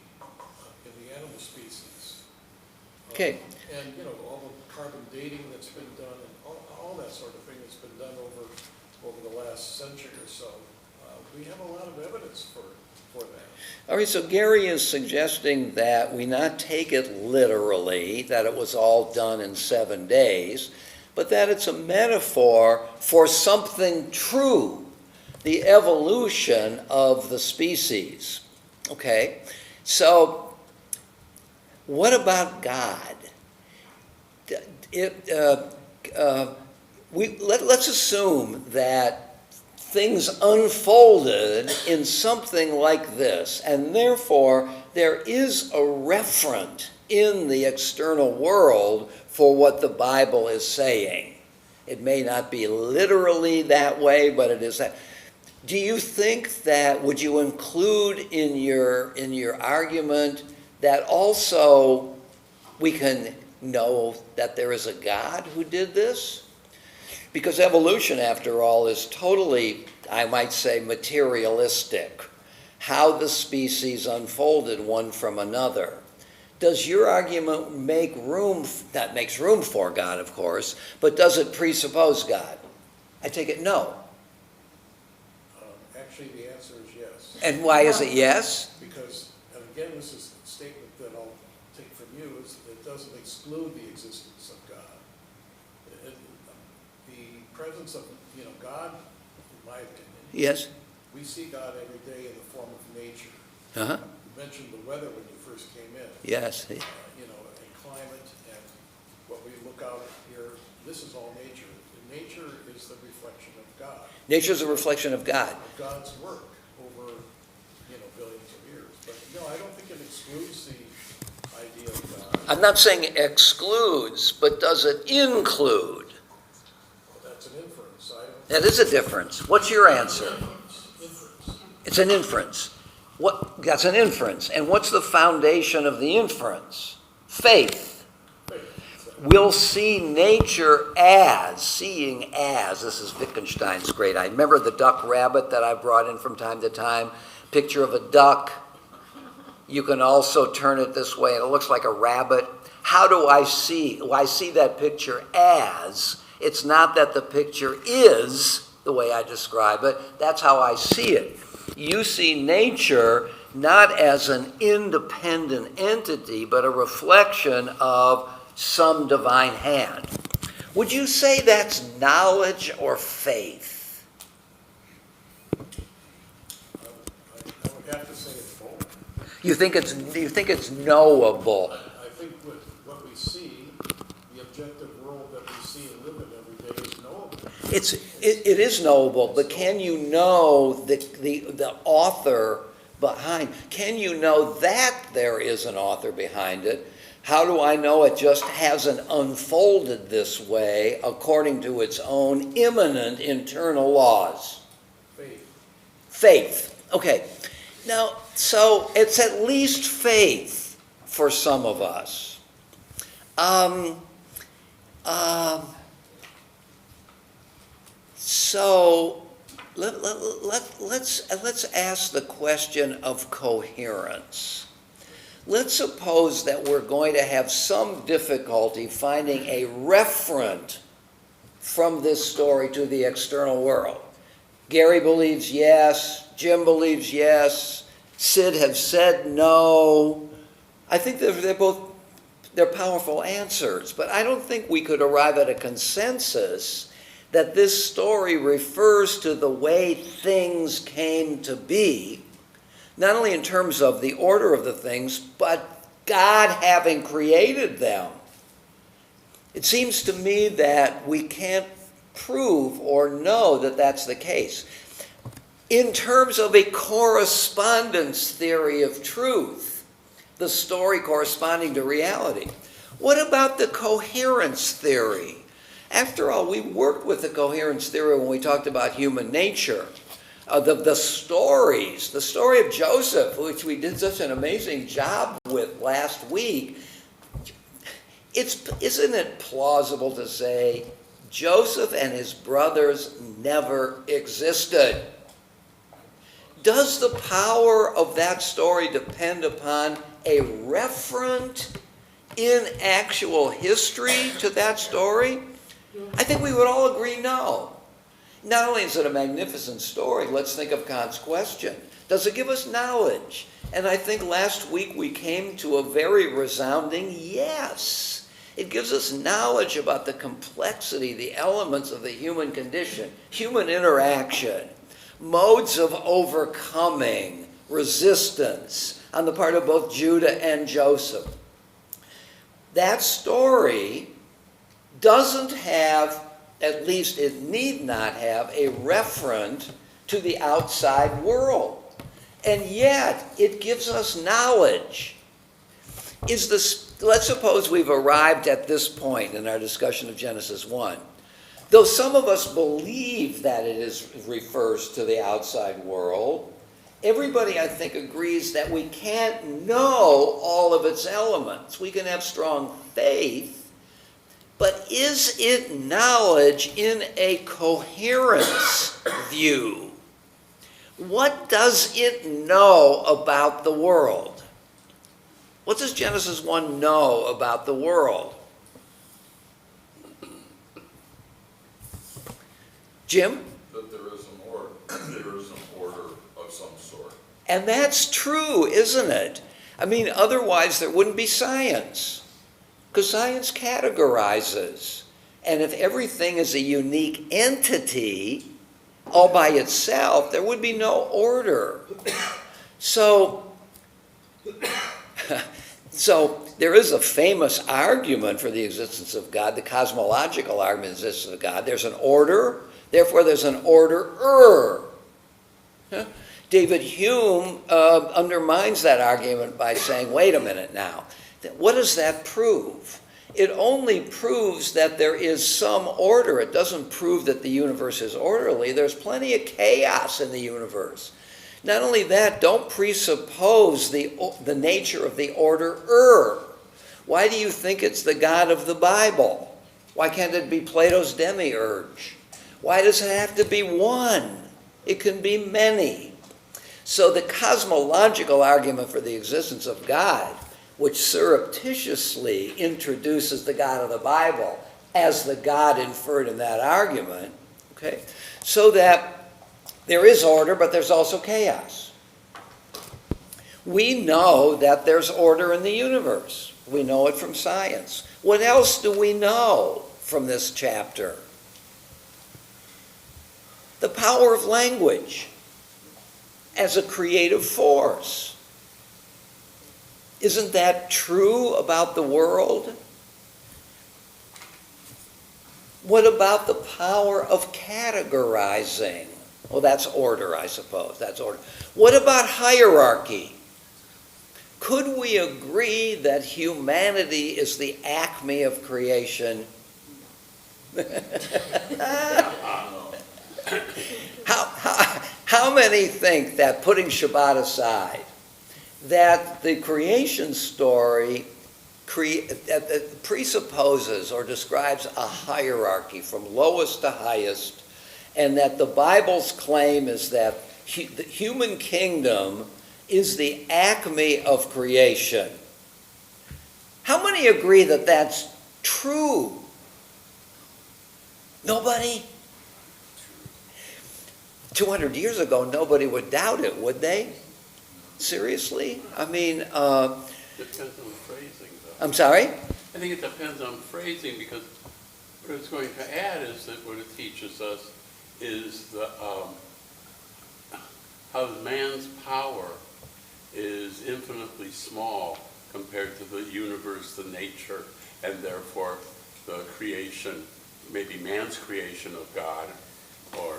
in the animal species. Okay. And, all the carbon dating that's been done and all that sort of thing that's been done over the last century or so. We have a lot of evidence for that. All right, so Gary is suggesting that we not take it literally, that it was all done in 7 days, but that it's a metaphor for something true, the evolution of the species. Okay, so what about God? Let's assume that things unfolded in something like this, and therefore there is a referent in the external world for what the Bible is saying. It may not be literally that way, but it is that. Do you think that, would you include in your argument that also we can know that there is a God who did this? Because evolution, after all, is totally, I might say, materialistic. How the species unfolded one from another. Does your argument make room, that makes room for God, of course, but does it presuppose God? I take it no. Actually, the answer is yes. And why is it yes? Because, and again, this is a statement that I'll take from you, is it doesn't exclude the existence of God. The presence of, God, in my opinion, Yes. we see God every day in the form of nature. Uh-huh. You mentioned the weather when you first came in. Yes. And climate and what we look out here, this is all nature. And nature is the reflection of God. Nature is a reflection of God. Of God's work over, billions of years. But, I don't think it excludes the idea of God. I'm not saying excludes, but does it include? Well, that's an inference. That is a difference. What's your answer? Inference. It's an inference. That's an inference. And what's the foundation of the inference? Faith. We'll see nature as, seeing as. This is Wittgenstein's great. I remember the duck rabbit that I brought in from time to time. Picture of a duck. You can also turn it this way, and it looks like a rabbit. How do I see? Well, I see that picture as. It's not that the picture is the way I describe it. That's how I see it. You see nature not as an independent entity, but a reflection of some divine hand. Would you say that's knowledge or faith? I would have to say it's both. You think it's knowable? I think what we see, the objective world that we see and live in every day is knowable. It is knowable, but can you know the author behind? Can you know that there is an author behind it? How do I know it just hasn't unfolded this way according to its own immanent internal laws? Faith. Okay. Now, so it's at least faith for some of us. So let's ask the question of coherence. Let's suppose that we're going to have some difficulty finding a referent from this story to the external world. Gary believes yes, Jim believes yes, Sid has said no. I think they're powerful answers, but I don't think we could arrive at a consensus that this story refers to the way things came to be, not only in terms of the order of the things, but God having created them. It seems to me that we can't prove or know that that's the case. In terms of a correspondence theory of truth, the story corresponding to reality, what about the coherence theory? After all, we worked with the coherence theory when we talked about human nature. The story of Joseph, which we did such an amazing job with last week, isn't it plausible to say Joseph and his brothers never existed? Does the power of that story depend upon a referent in actual history to that story? I think we would all agree no. Not only is it a magnificent story, let's think of Kant's question. Does it give us knowledge? And I think last week we came to a very resounding yes. It gives us knowledge about the complexity, the elements of the human condition, human interaction, modes of overcoming resistance on the part of both Judah and Joseph. That story doesn't have, at least it need not have, a referent to the outside world. And yet, it gives us knowledge. Let's suppose we've arrived at this point in our discussion of Genesis 1. Though some of us believe that it refers to the outside world, everybody, I think, agrees that we can't know all of its elements. We can have strong faith, but is it knowledge in a coherence view? What does it know about the world? What does Genesis 1 know about the world? Jim? That there is an order of some sort. And that's true, isn't it? I mean, otherwise there wouldn't be science, because science categorizes. And if everything is a unique entity all by itself, there would be no order. So there is a famous argument for the existence of God, the cosmological argument for the existence of God. There's an order, therefore there's an orderer. David Hume undermines that argument by saying, wait a minute now, what does that prove? It only proves that there is some order. It doesn't prove that the universe is orderly. There's plenty of chaos in the universe. Not only that, don't presuppose the nature of the orderer. Why do you think it's the God of the Bible? Why can't it be Plato's demiurge? Why does it have to be one? It can be many. So the cosmological argument for the existence of God, which surreptitiously introduces the God of the Bible as the God inferred in that argument, okay, so that there is order, but there's also chaos. We know that there's order in the universe. We know it from science. What else do we know from this chapter? The power of language as a creative force. Isn't that true about the world? What about the power of categorizing? Well, that's order, I suppose. That's order. What about hierarchy? Could we agree that humanity is the acme of creation? How many think that, putting Shabbat aside, that the creation story presupposes or describes a hierarchy from lowest to highest, and that the Bible's claim is that the human kingdom is the acme of creation? How many agree that that's true? Nobody? 200 years ago, nobody would doubt it, would they? Seriously? I mean, Depends on phrasing, though. I'm sorry? I think it depends on phrasing, because what it's going to add is that what it teaches us is the, how man's power is infinitely small compared to the universe, the nature, and therefore the creation, maybe man's creation of God, or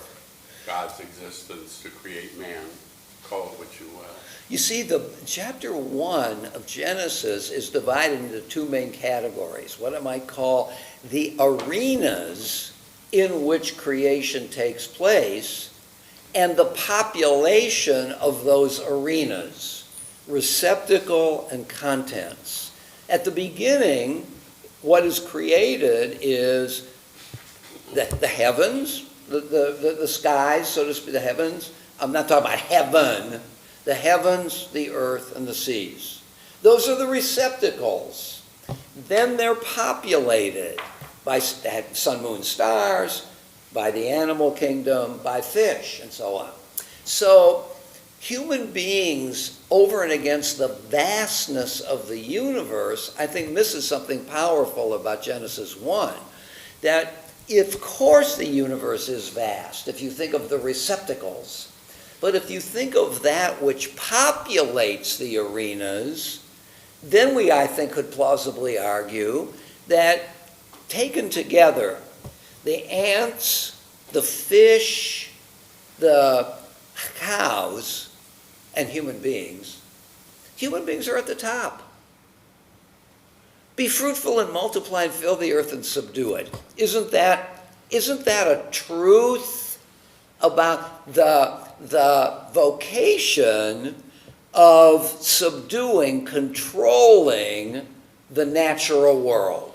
God's existence to create man. Call it what you will. You see, the chapter 1 of Genesis is divided into two main categories. What I might call the arenas in which creation takes place, and the population of those arenas, receptacle and contents. At the beginning, what is created is the heavens, the skies, so to speak, the heavens. I'm not talking about heaven. The heavens, the earth, and the seas. Those are the receptacles. Then they're populated by sun, moon, stars, by the animal kingdom, by fish, and so on. So human beings, over and against the vastness of the universe, I think misses something powerful about Genesis 1. That, of course, the universe is vast, if you think of the receptacles. But if you think of that which populates the arenas, then we, I think, could plausibly argue that taken together, the ants, the fish, the cows, and human beings are at the top. Be fruitful and multiply and fill the earth and subdue it. Isn't that a truth about the vocation of subduing, controlling the natural world?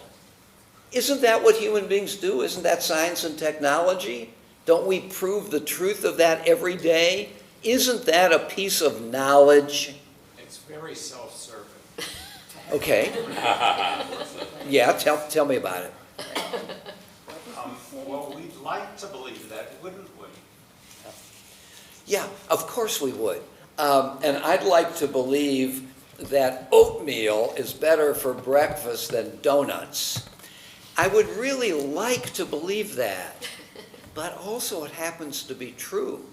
Isn't that what human beings do? Isn't that science and technology? Don't we prove the truth of that every day? Isn't that a piece of knowledge? It's very self-serving. Okay. Yeah, tell me about it. Well, we'd like to believe that, wouldn't we? Yeah, of course we would. And I'd like to believe that oatmeal is better for breakfast than donuts. I would really like to believe that. But also it happens to be true.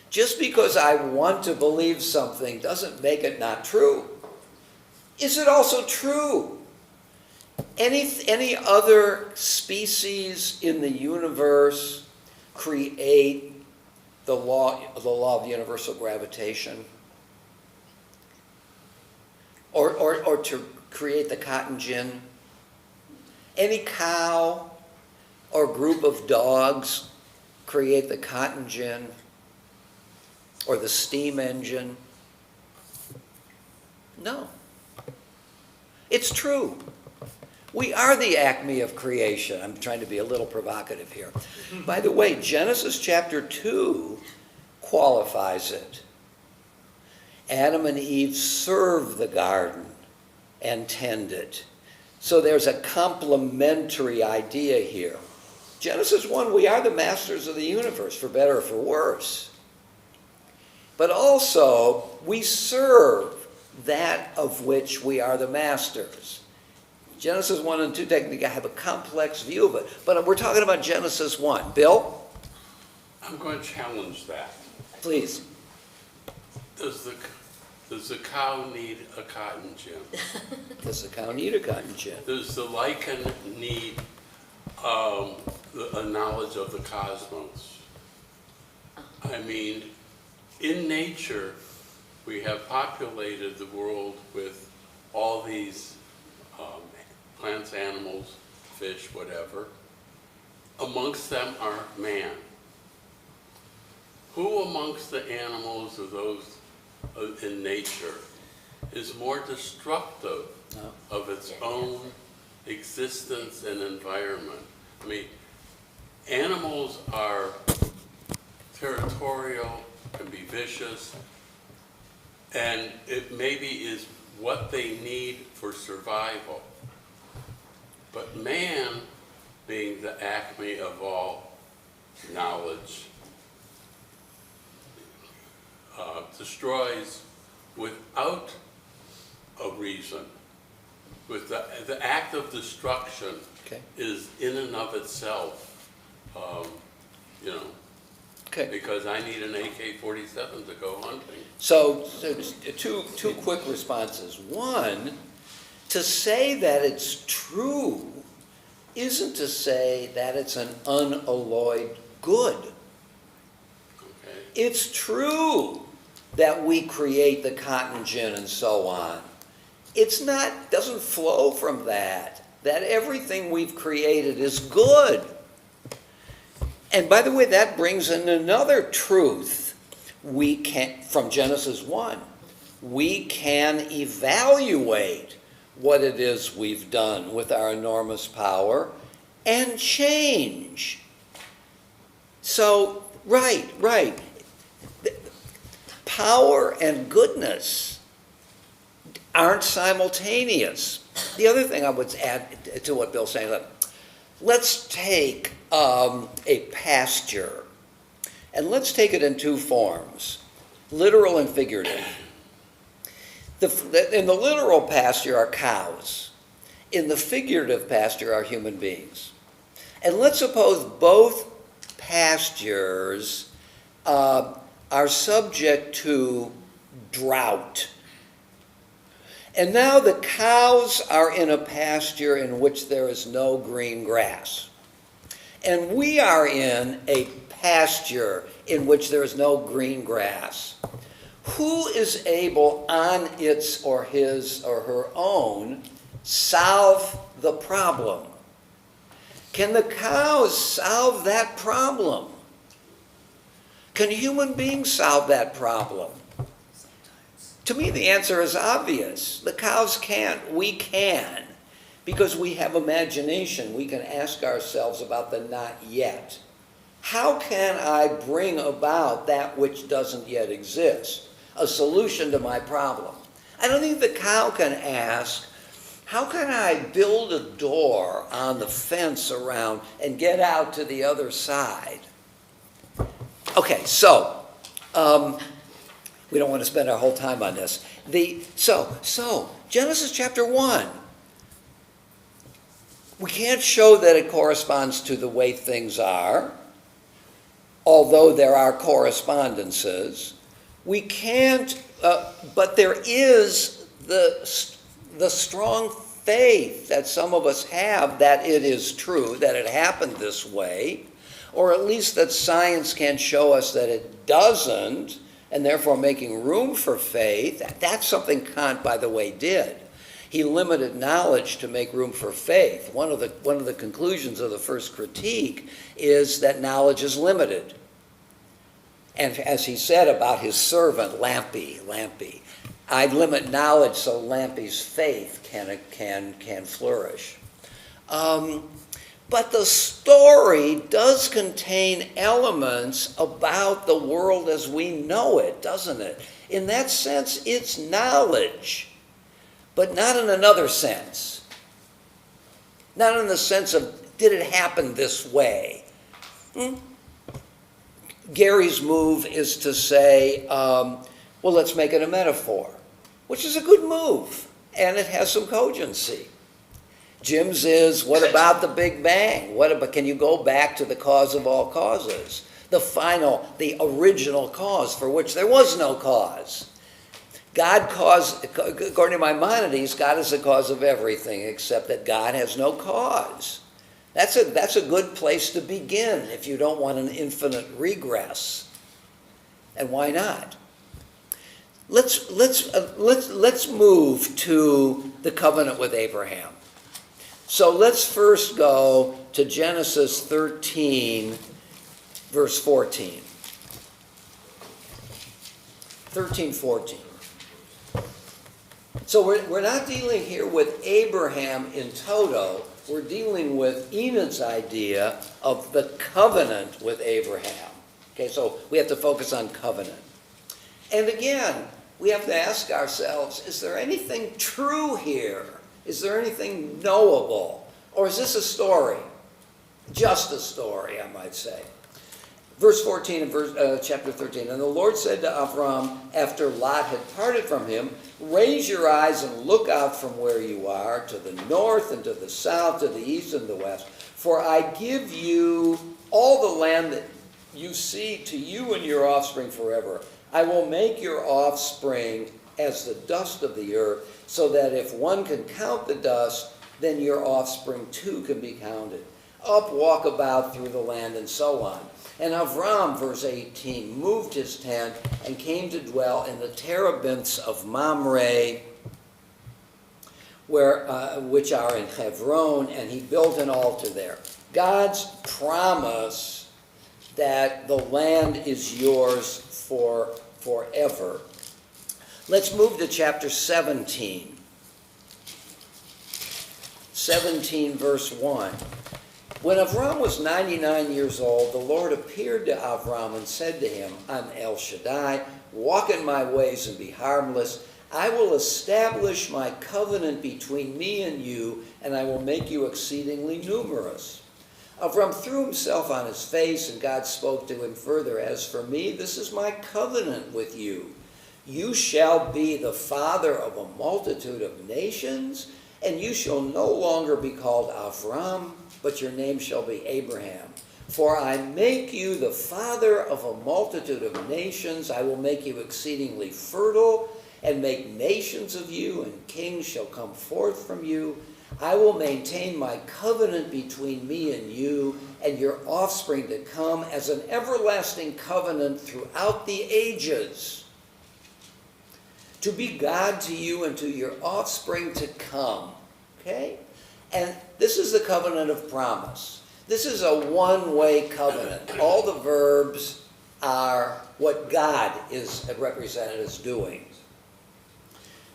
Just because I want to believe something doesn't make it not true. Is it also true? Any other species in the universe create the law of universal gravitation? Or to create the cotton gin? Any cow or group of dogs create the cotton gin or the steam engine? No. It's true. We are the acme of creation. I'm trying to be a little provocative here. By the way, Genesis chapter 2 qualifies it. Adam and Eve serve the garden and tend it. So there's a complementary idea here. Genesis 1, we are the masters of the universe, for better or for worse. But also, we serve that of which we are the masters. Genesis 1 and 2 technically have a complex view of it, but we're talking about Genesis 1. Bill? I'm going to challenge that. Please. Does the cow need a cotton gin? Does the cow need a cotton gin? Does the lichen need a knowledge of the cosmos? I mean, in nature, we have populated the world with all these plants, animals, fish, whatever. Amongst them are man. Who amongst the animals or those in nature is more destructive of its own existence and environment? I mean, animals are territorial, can be vicious, and it maybe is what they need for survival. But man, being the acme of all knowledge, destroys without a reason. With the act of destruction is in and of itself, Okay. because I need an AK-47 to go hunting. So two quick responses. One, to say that it's true isn't to say that it's an unalloyed good. Okay. It's true that we create the cotton gin and so on. Doesn't flow from that everything we've created is good. And by the way, that brings in another truth from Genesis 1. We can evaluate what it is we've done with our enormous power and change. So, right. Power and goodness aren't simultaneous. The other thing I would add to what Bill's saying, let's take a pasture, and let's take it in two forms, literal and figurative. In the literal pasture are cows. In the figurative pasture are human beings. And let's suppose both pastures are subject to drought. And now the cows are in a pasture in which there is no green grass. And we are in a pasture in which there is no green grass. Who is able on its or his or her own solve the problem? Can the cows solve that problem? Can human beings solve that problem? To me, the answer is obvious. The cows can't. We can. Because we have imagination. We can ask ourselves about the not yet. How can I bring about that which doesn't yet exist? A solution to my problem. I don't think the cow can ask, how can I build a door on the fence around and get out to the other side? Okay, so we don't want to spend our whole time on this. So Genesis chapter 1. We can't show that it corresponds to the way things are, although there are correspondences. We can't, but there is the strong faith that some of us have that it is true, that it happened this way, or at least that science can show us that it doesn't, and therefore making room for faith. That's something Kant, by the way, did. He limited knowledge to make room for faith. One of the conclusions of the first critique is that knowledge is limited. And as he said about his servant, Lampy, I limit knowledge so Lampy's faith can flourish. But the story does contain elements about the world as we know it, doesn't it? In that sense, it's knowledge, but not in another sense. Not in the sense of, did it happen this way? Gary's move is to say, well, let's make it a metaphor. which is a good move, and it has some cogency. Jim's is, what about the Big Bang? What about, can you go back to the cause of all causes? The original cause for which there was no cause. God caused, according to Maimonides, God is the cause of everything, except that God has no cause. That's a good place to begin if you don't want an infinite regress. And why not? Let's move to the covenant with Abraham. So let's first go to Genesis 13, verse 14. 13, 14. So we're not dealing here with Abraham in toto. We're dealing with Enid's idea of the covenant with Abraham. Okay, so we have to focus on covenant. And again, we have to ask ourselves, is there anything true here? Is there anything knowable? Or is this a story? Just a story, I might say. Verse 14 of chapter 13, and the Lord said to Avram, after Lot had parted from him, raise your eyes and look out from where you are, to the north and to the south, to the east and the west. For I give you all the land that you see to you and your offspring forever. I will make your offspring as the dust of the earth, so that if one can count the dust, then your offspring too can be counted. Up, walk about through the land, and so on. And Avram, verse 18, moved his tent and came to dwell in the terebinths of Mamre, which are in Hebron, and he built an altar there. God's promise that the land is yours forever. Let's move to chapter 17. 17, verse 1. When Avram was 99 years old, the Lord appeared to Avram and said to him, I'm El Shaddai, walk in my ways and be harmless. I will establish my covenant between me and you, and I will make you exceedingly numerous. Avram threw himself on his face, and God spoke to him further, as for me, this is my covenant with you. You shall be the father of a multitude of nations, and you shall no longer be called Avram, but your name shall be Abraham. For I make you the father of a multitude of nations. I will make you exceedingly fertile, and make nations of you, and kings shall come forth from you. I will maintain my covenant between me and you and your offspring to come as an everlasting covenant throughout the ages, to be God to you and to your offspring to come. Okay? And this is the covenant of promise. This is a one-way covenant. All the verbs are what God is represented as doing.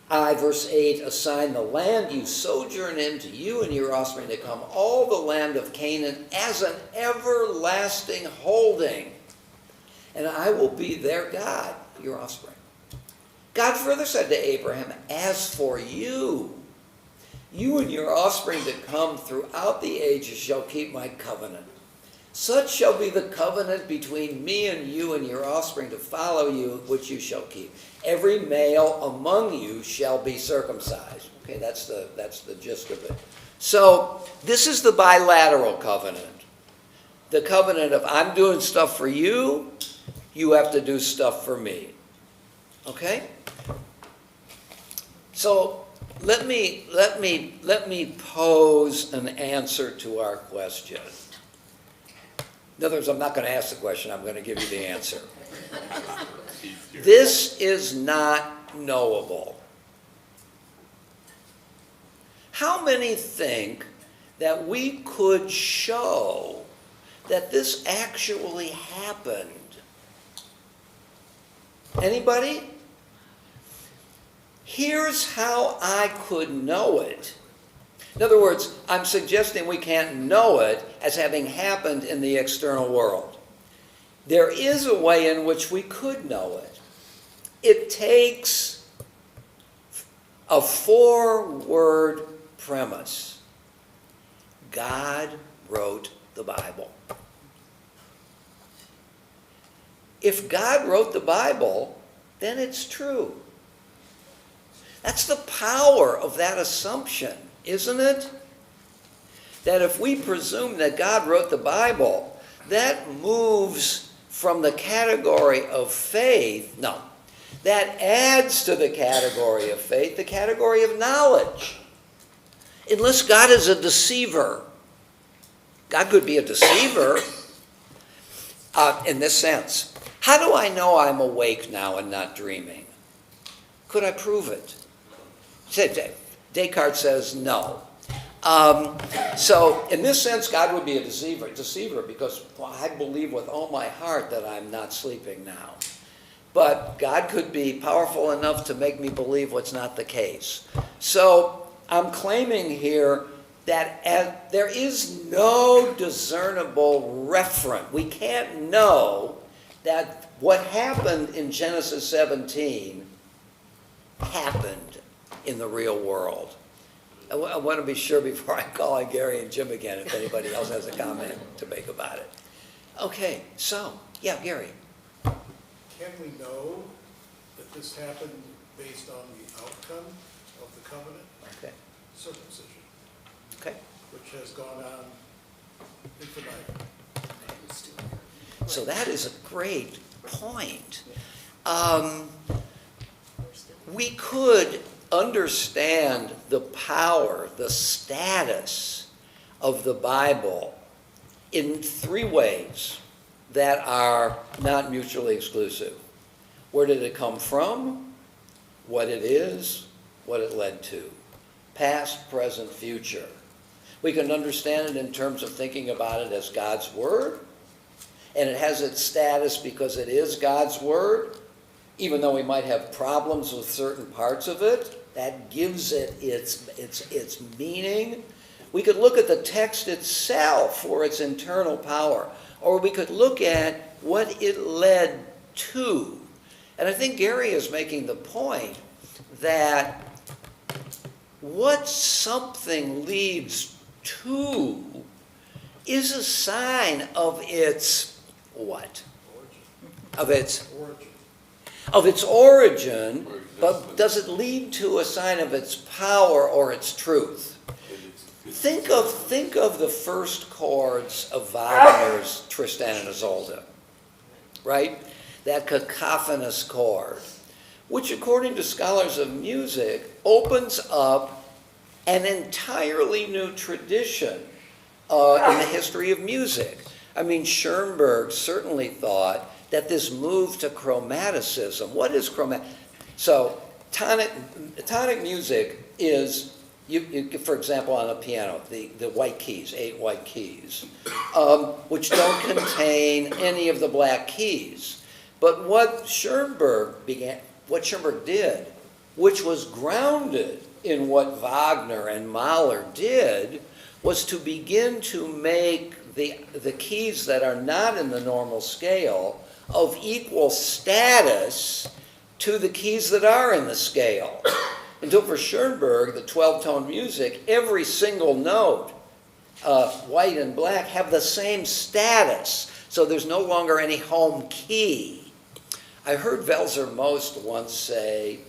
I, verse 8, assign the land you sojourn in to you and your offspring to come, all the land of Canaan, as an everlasting holding. And I will be their God, your offspring. God further said to Abraham, as for you, you and your offspring to come throughout the ages shall keep my covenant. Such shall be the covenant between me and you and your offspring to follow you, which you shall keep. Every male among you shall be circumcised. Okay, that's the gist of it. So this is the bilateral covenant. The covenant of I'm doing stuff for you, you have to do stuff for me. Okay? So let me pose an answer to our question. In other words, I'm not going to ask the question, I'm going to give you the answer. This is not knowable. How many think that we could show that this actually happened? Anybody? Here's how I could know it. In other words, I'm suggesting we can't know it as having happened in the external world. There is a way in which we could know it. It takes a 4-word premise. God wrote the Bible. If God wrote the Bible, then it's true. That's the power of that assumption, isn't it? That if we presume that God wrote the Bible, that moves from the category of faith, no, that adds to the category of faith, the category of knowledge. Unless God is a deceiver. God could be a deceiver in this sense. How do I know I'm awake now and not dreaming? Could I prove it? Descartes says no. So in this sense, God would be a deceiver because I believe with all my heart that I'm not sleeping now. But God could be powerful enough to make me believe what's not the case. So I'm claiming here that there is no discernible referent. We can't know that what happened in Genesis 17 happened in the real world. I want to be sure before I call on Gary and Jim again if anybody else has a comment to make about it. Okay, so, yeah, Gary. Can we know that this happened based on the outcome of the covenant? Okay. Circumcision. Okay. Which has gone on infinitum. So that is a great point. We could understand the power, the status of the Bible in three ways that are not mutually exclusive. Where did it come from? What it is? What it led to? Past, present, future. We can understand it in terms of thinking about it as God's Word, and it has its status because it is God's Word, even though we might have problems with certain parts of it. That gives it its meaning. We could look at the text itself for its internal power, or we could look at what it led to. And I think Gary is making the point that what something leads to is a sign of its what? Of its origin, but does it lead to a sign of its power or its truth? Think of the first chords of Wagner's Tristan and Isolde, right? That cacophonous chord, which according to scholars of music opens up an entirely new tradition in the history of music. I mean, Schoenberg certainly thought that this move to chromaticism. What is chromatic? So tonic music is, for example, on a piano, the white keys, 8 white keys, which don't contain any of the black keys. But what Schoenberg did, which was grounded in what Wagner and Mahler did, was to begin to make the keys that are not in the normal scale of equal status to the keys that are in the scale. Until for Schoenberg, the 12-tone music, every single note, white and black, have the same status. So there's no longer any home key. I heard Welser Most once say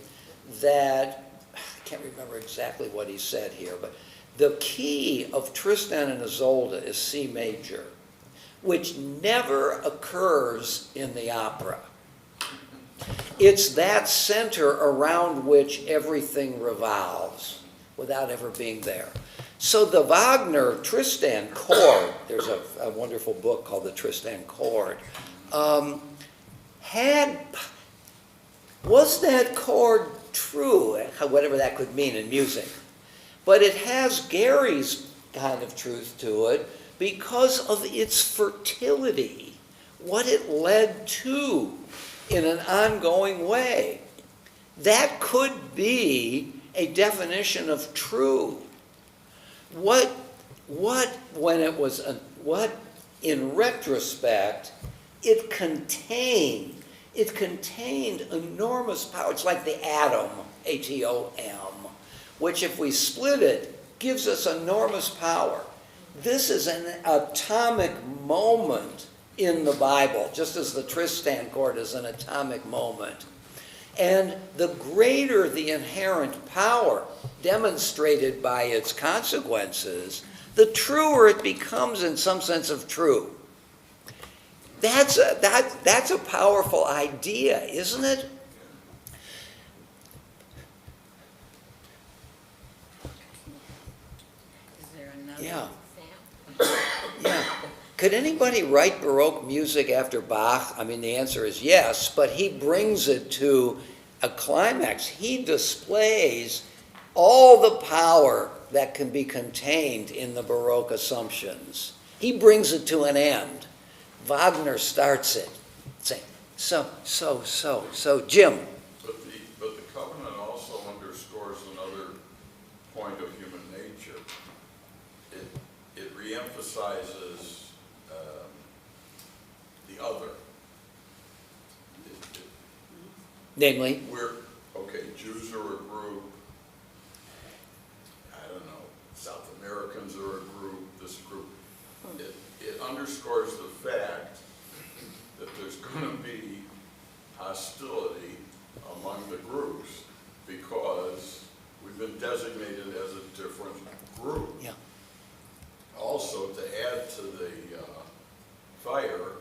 that, I can't remember exactly what he said here, but the key of Tristan and Isolde is C major, which never occurs in the opera. It's that center around which everything revolves without ever being there. So the Wagner Tristan chord, there's a wonderful book called The Tristan Chord, was that chord true, whatever that could mean in music? But it has Gary's kind of truth to it because of its fertility, what it led to in an ongoing way. That could be a definition of true. What in retrospect, it contained enormous power. It's like the atom, atom, which if we split it, gives us enormous power. This is an atomic moment in the Bible, just as the Tristan chord is an atomic moment. And the greater the inherent power demonstrated by its consequences, the truer it becomes in some sense of true. That's a powerful idea, isn't it? Is there another Yeah. example? Yeah. Could anybody write Baroque music after Bach? I mean, the answer is yes, but he brings it to a climax. He displays all the power that can be contained in the Baroque assumptions. He brings it to an end. Wagner starts it. Saying, so, Jim. But the covenant also underscores another point of human nature. It reemphasizes the other. Namely? Jews are a group. I don't know, South Americans are a group, this group. It underscores the fact that there's going to be hostility among the groups because we've been designated as a different group. Yeah. Also, to add to the fire,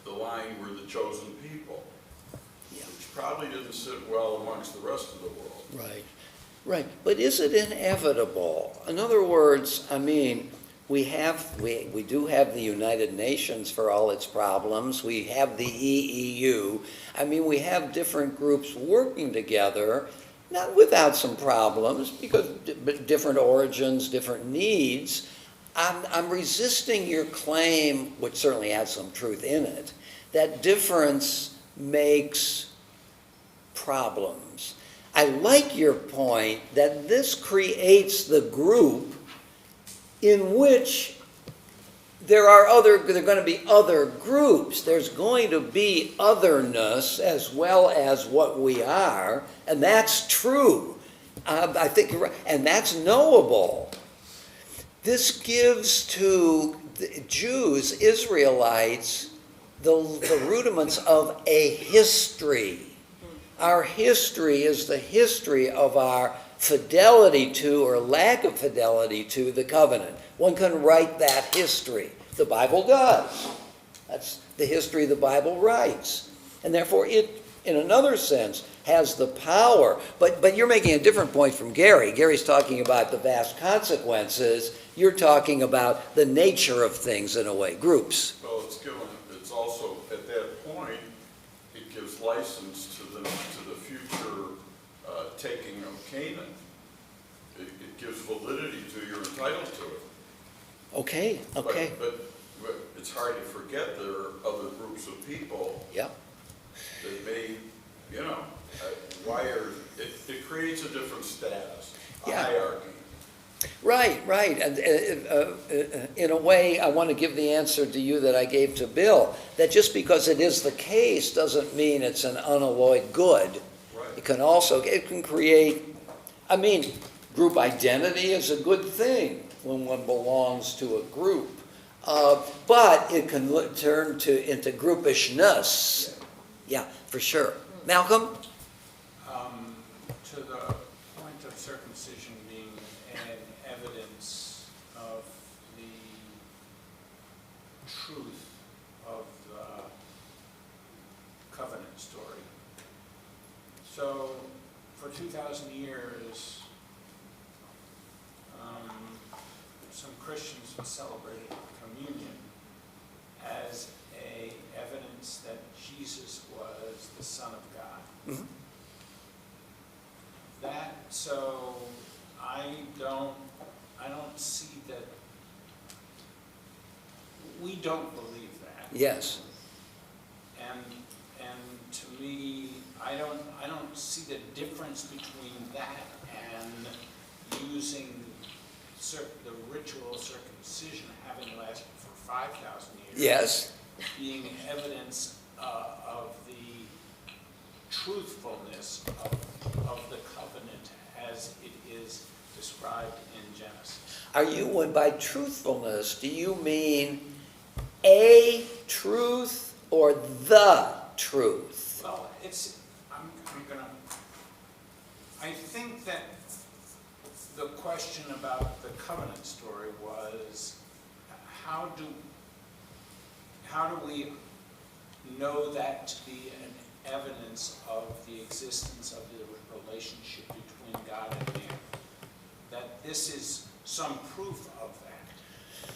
the line "we're the chosen people," Yeah. which probably didn't sit well amongst the rest of the world. Right. But is it inevitable? In other words, I mean, we do have the United Nations for all its problems. We have the EEU. I mean, we have different groups working together, not without some problems, because different origins, different needs. I'm resisting your claim, which certainly has some truth in it, that difference makes problems. I like your point that this creates the group in which there are going to be other groups. There's going to be otherness as well as what we are, and that's true. I think you're right, and that's knowable. This gives to the Jews, Israelites, the rudiments of a history. Our history is the history of our fidelity to or lack of fidelity to the covenant. One can write that history. The Bible does. That's the history the Bible writes. And therefore it, in another sense, has the power. But you're making a different point from Gary. Gary's talking about the vast consequences. You're talking about the nature of things in a way, groups. Well, it's also, at that point, it gives license to the future taking of Canaan. It gives validity to you're entitled to it. Okay. But it's hard to forget there are other groups of people Yeah. that may, it creates a different status, a Yeah. hierarchy. Right. And in a way, I want to give the answer to you that I gave to Bill, that just because it is the case doesn't mean it's an unalloyed good. Right. It can create, group identity is a good thing when one belongs to a group. But it can turn into groupishness. Yeah, for sure. Malcolm? To the point of circumcision being an evidence of the truth of the covenant story. So, for 2,000 years, some Christians have celebrated communion as a evidence that Jesus was the Son of God. Mm-hmm. So I don't see that, we don't believe that. Yes. And to me, I don't see the difference between that and using the ritual circumcision having lasted for 5,000 years. Yes. Being evidence of the truthfulness of the covenant as it is described in Genesis. By truthfulness, do you mean a truth or the truth? Well, I'm I think that the question about the covenant story was, how do we know that to be an evidence of the existence of the relationship between God and man? That this is some proof of that.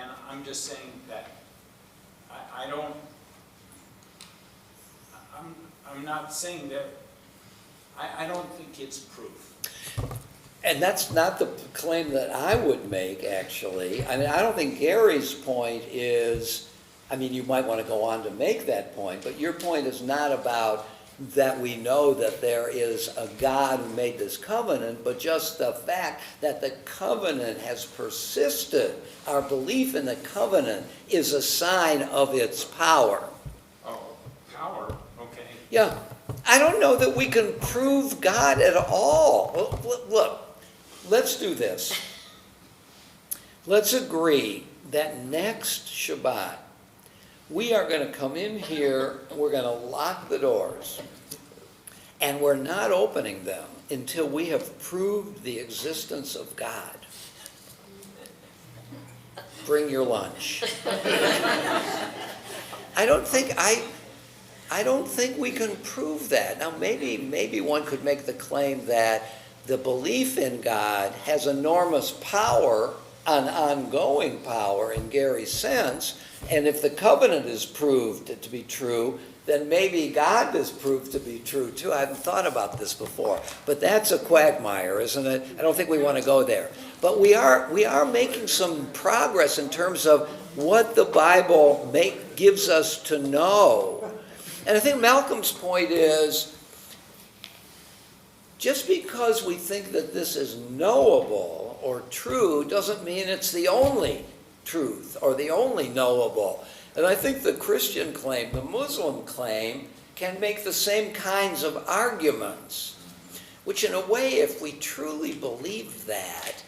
And I'm just saying that I'm not saying that, I don't think it's proof. And that's not the claim that I would make, actually. I mean, I don't think Gary's point is, I mean, you might want to go on to make that point, but your point is not about that we know that there is a God who made this covenant, but just the fact that the covenant has persisted. Our belief in the covenant is a sign of its power. Oh, power, okay. Yeah. I don't know that we can prove God at all. Look, let's do this. Let's agree that next Shabbat, we are going to come in here and we're going to lock the doors. And we're not opening them until we have proved the existence of God. Bring your lunch. I don't think we can prove that. Now, maybe one could make the claim that the belief in God has enormous power, an ongoing power in Gary's sense, and if the covenant is proved to be true, then maybe God is proved to be true too. I haven't thought about this before, but that's a quagmire, isn't it? I don't think we want to go there. But we are making some progress in terms of what the Bible gives us to know. And I think Malcolm's point is, just because we think that this is knowable or true doesn't mean it's the only truth or the only knowable. And I think the Christian claim, the Muslim claim, can make the same kinds of arguments, which in a way, if we truly believed that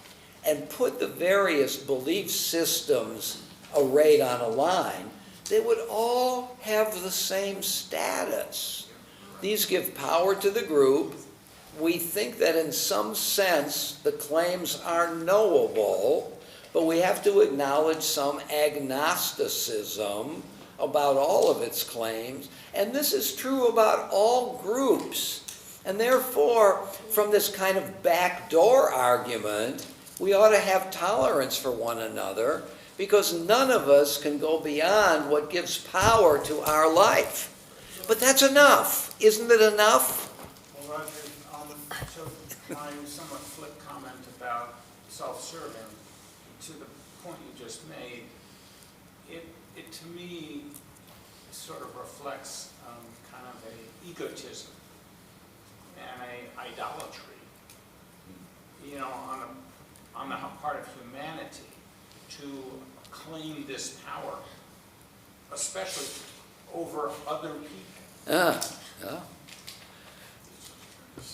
and put the various belief systems arrayed on a line, they would all have the same status. These give power to the group. We think that in some sense the claims are knowable, but we have to acknowledge some agnosticism about all of its claims. And this is true about all groups. And therefore, from this kind of backdoor argument, we ought to have tolerance for one another, because none of us can go beyond what gives power to our life. But that's enough. Isn't it enough? Well, Roger, so my somewhat flip comment about self-serving, to the point you just made, it to me sort of reflects kind of a egotism and a idolatry, you know, on the part of humanity, to claim this power, especially over other people. Yeah.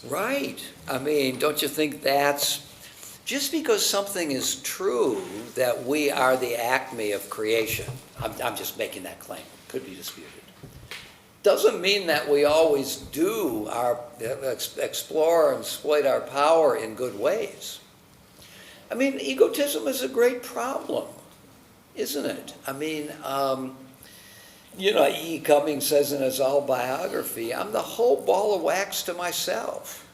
Right. I mean, don't you think that's, just because something is true that we are the acme of creation, I'm just making that claim, could be disputed, doesn't mean that we always do explore and exploit our power in good ways. I mean, egotism is a great problem, isn't it? I mean, you know, E. Cummings says in his autobiography, I'm the whole ball of wax to myself.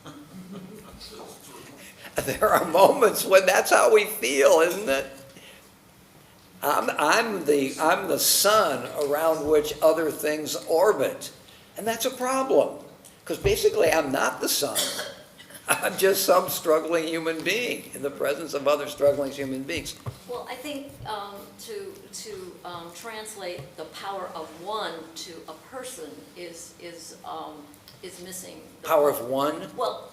There are moments when that's how we feel, isn't it? I'm the sun around which other things orbit. And that's a problem, because basically I'm not the sun. I'm just some struggling human being in the presence of other struggling human beings. Well, I think to translate the power of one to a person is missing. Power of one? Well,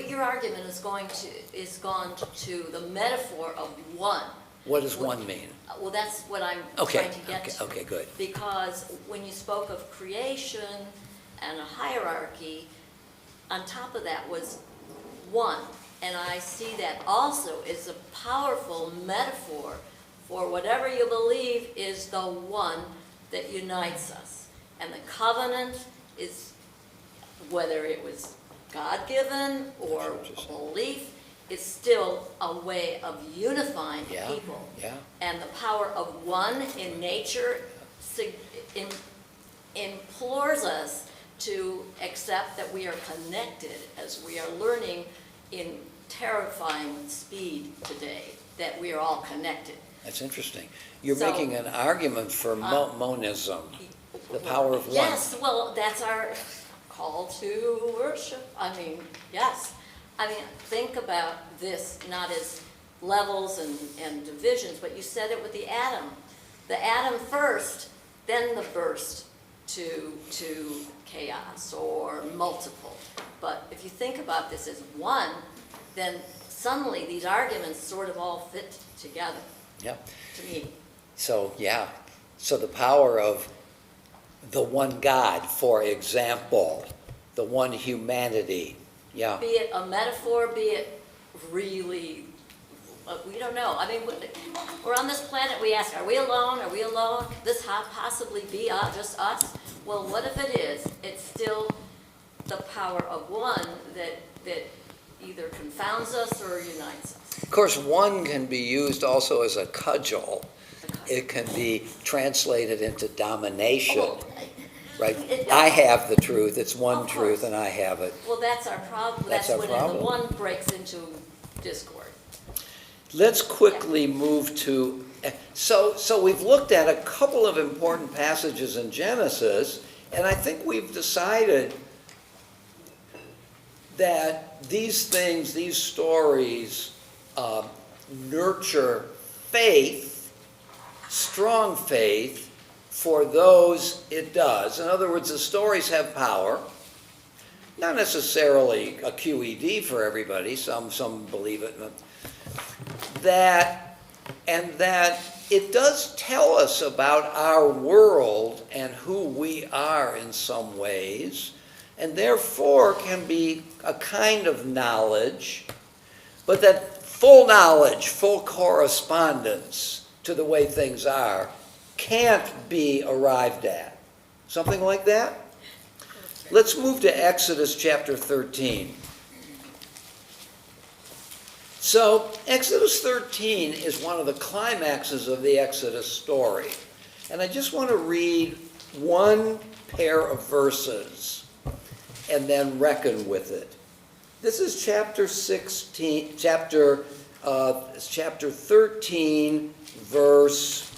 your argument is gone to the metaphor of one. What does one mean? Well, that's what I'm trying to get to. Okay, good. Because when you spoke of creation and a hierarchy, on top of that was one. And I see that also as a powerful metaphor for whatever you believe is the one that unites us. And the covenant is, whether it was God-given or a belief. It's still a way of unifying Yeah, people. yeah. And the power of one in nature implores us to accept that we are connected as we are learning in terrifying speed today, that we are all connected. That's interesting. You're So, making an argument for monism, the power of one. Yes, well, that's our call to worship. I mean, yes. I mean, think about this not as levels and divisions, but you said it with the atom. The atom first, then the burst to chaos or multiple. But if you think about this as one, then suddenly these arguments sort of all fit together, Yeah. to me. So, yeah. So the power of the one God, for example, the one humanity. Yeah. Be it a metaphor, be it really, we don't know. I mean, we're on this planet, we ask, are we alone? Are we alone? Could this possibly be just us? Well, what if it is? It's still the power of one that either confounds us or unites us. Of course, one can be used also as a cudgel. It can be translated into domination, right? I have the truth, it's one truth, and I have it. Well, that's our problem. That's That's our when problem. the one breaks into discord. Let's quickly move to, so we've looked at a couple of important passages in Genesis, and I think we've decided that these things, these stories, nurture faith, strong faith, for those it does. In other words, the stories have power. Not necessarily a QED for everybody, some believe it. That it does tell us about our world and who we are in some ways, and therefore can be a kind of knowledge, but that full knowledge, full correspondence to the way things are, can't be arrived at. Something like that? Let's move to Exodus chapter 13. So, Exodus 13 is one of the climaxes of the Exodus story. And I just want to read one pair of verses and then reckon with it. This is chapter 13, verse,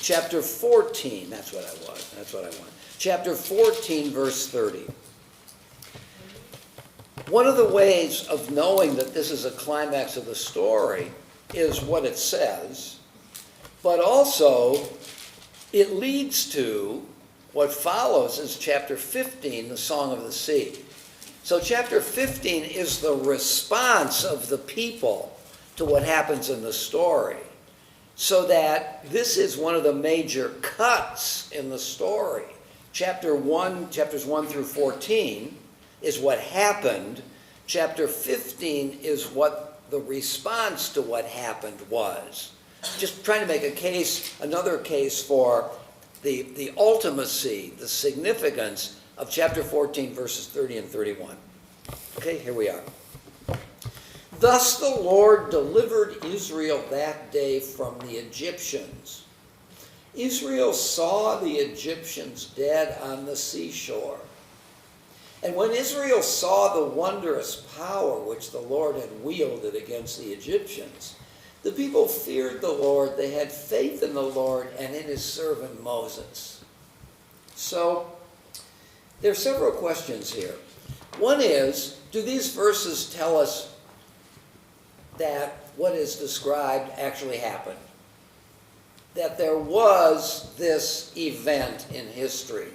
chapter 14, that's what I want. Chapter 14, verse 30. One of the ways of knowing that this is a climax of the story is what it says, but also it leads to what follows is chapter 15, the Song of the Sea. So chapter 15 is the response of the people to what happens in the story. So that this is one of the major cuts in the story. Chapters 1 through 14 is what happened. Chapter 15 is what the response to what happened was. Just trying to make another case for the ultimacy, the significance of chapter 14, verses 30 and 31. Okay, here we are. Thus the Lord delivered Israel that day from the Egyptians. Israel saw the Egyptians dead on the seashore. And when Israel saw the wondrous power which the Lord had wielded against the Egyptians, the people feared the Lord. They had faith in the Lord and in his servant Moses. So, there are several questions here. One is, do these verses tell us that what is described actually happened? That there was this event in history?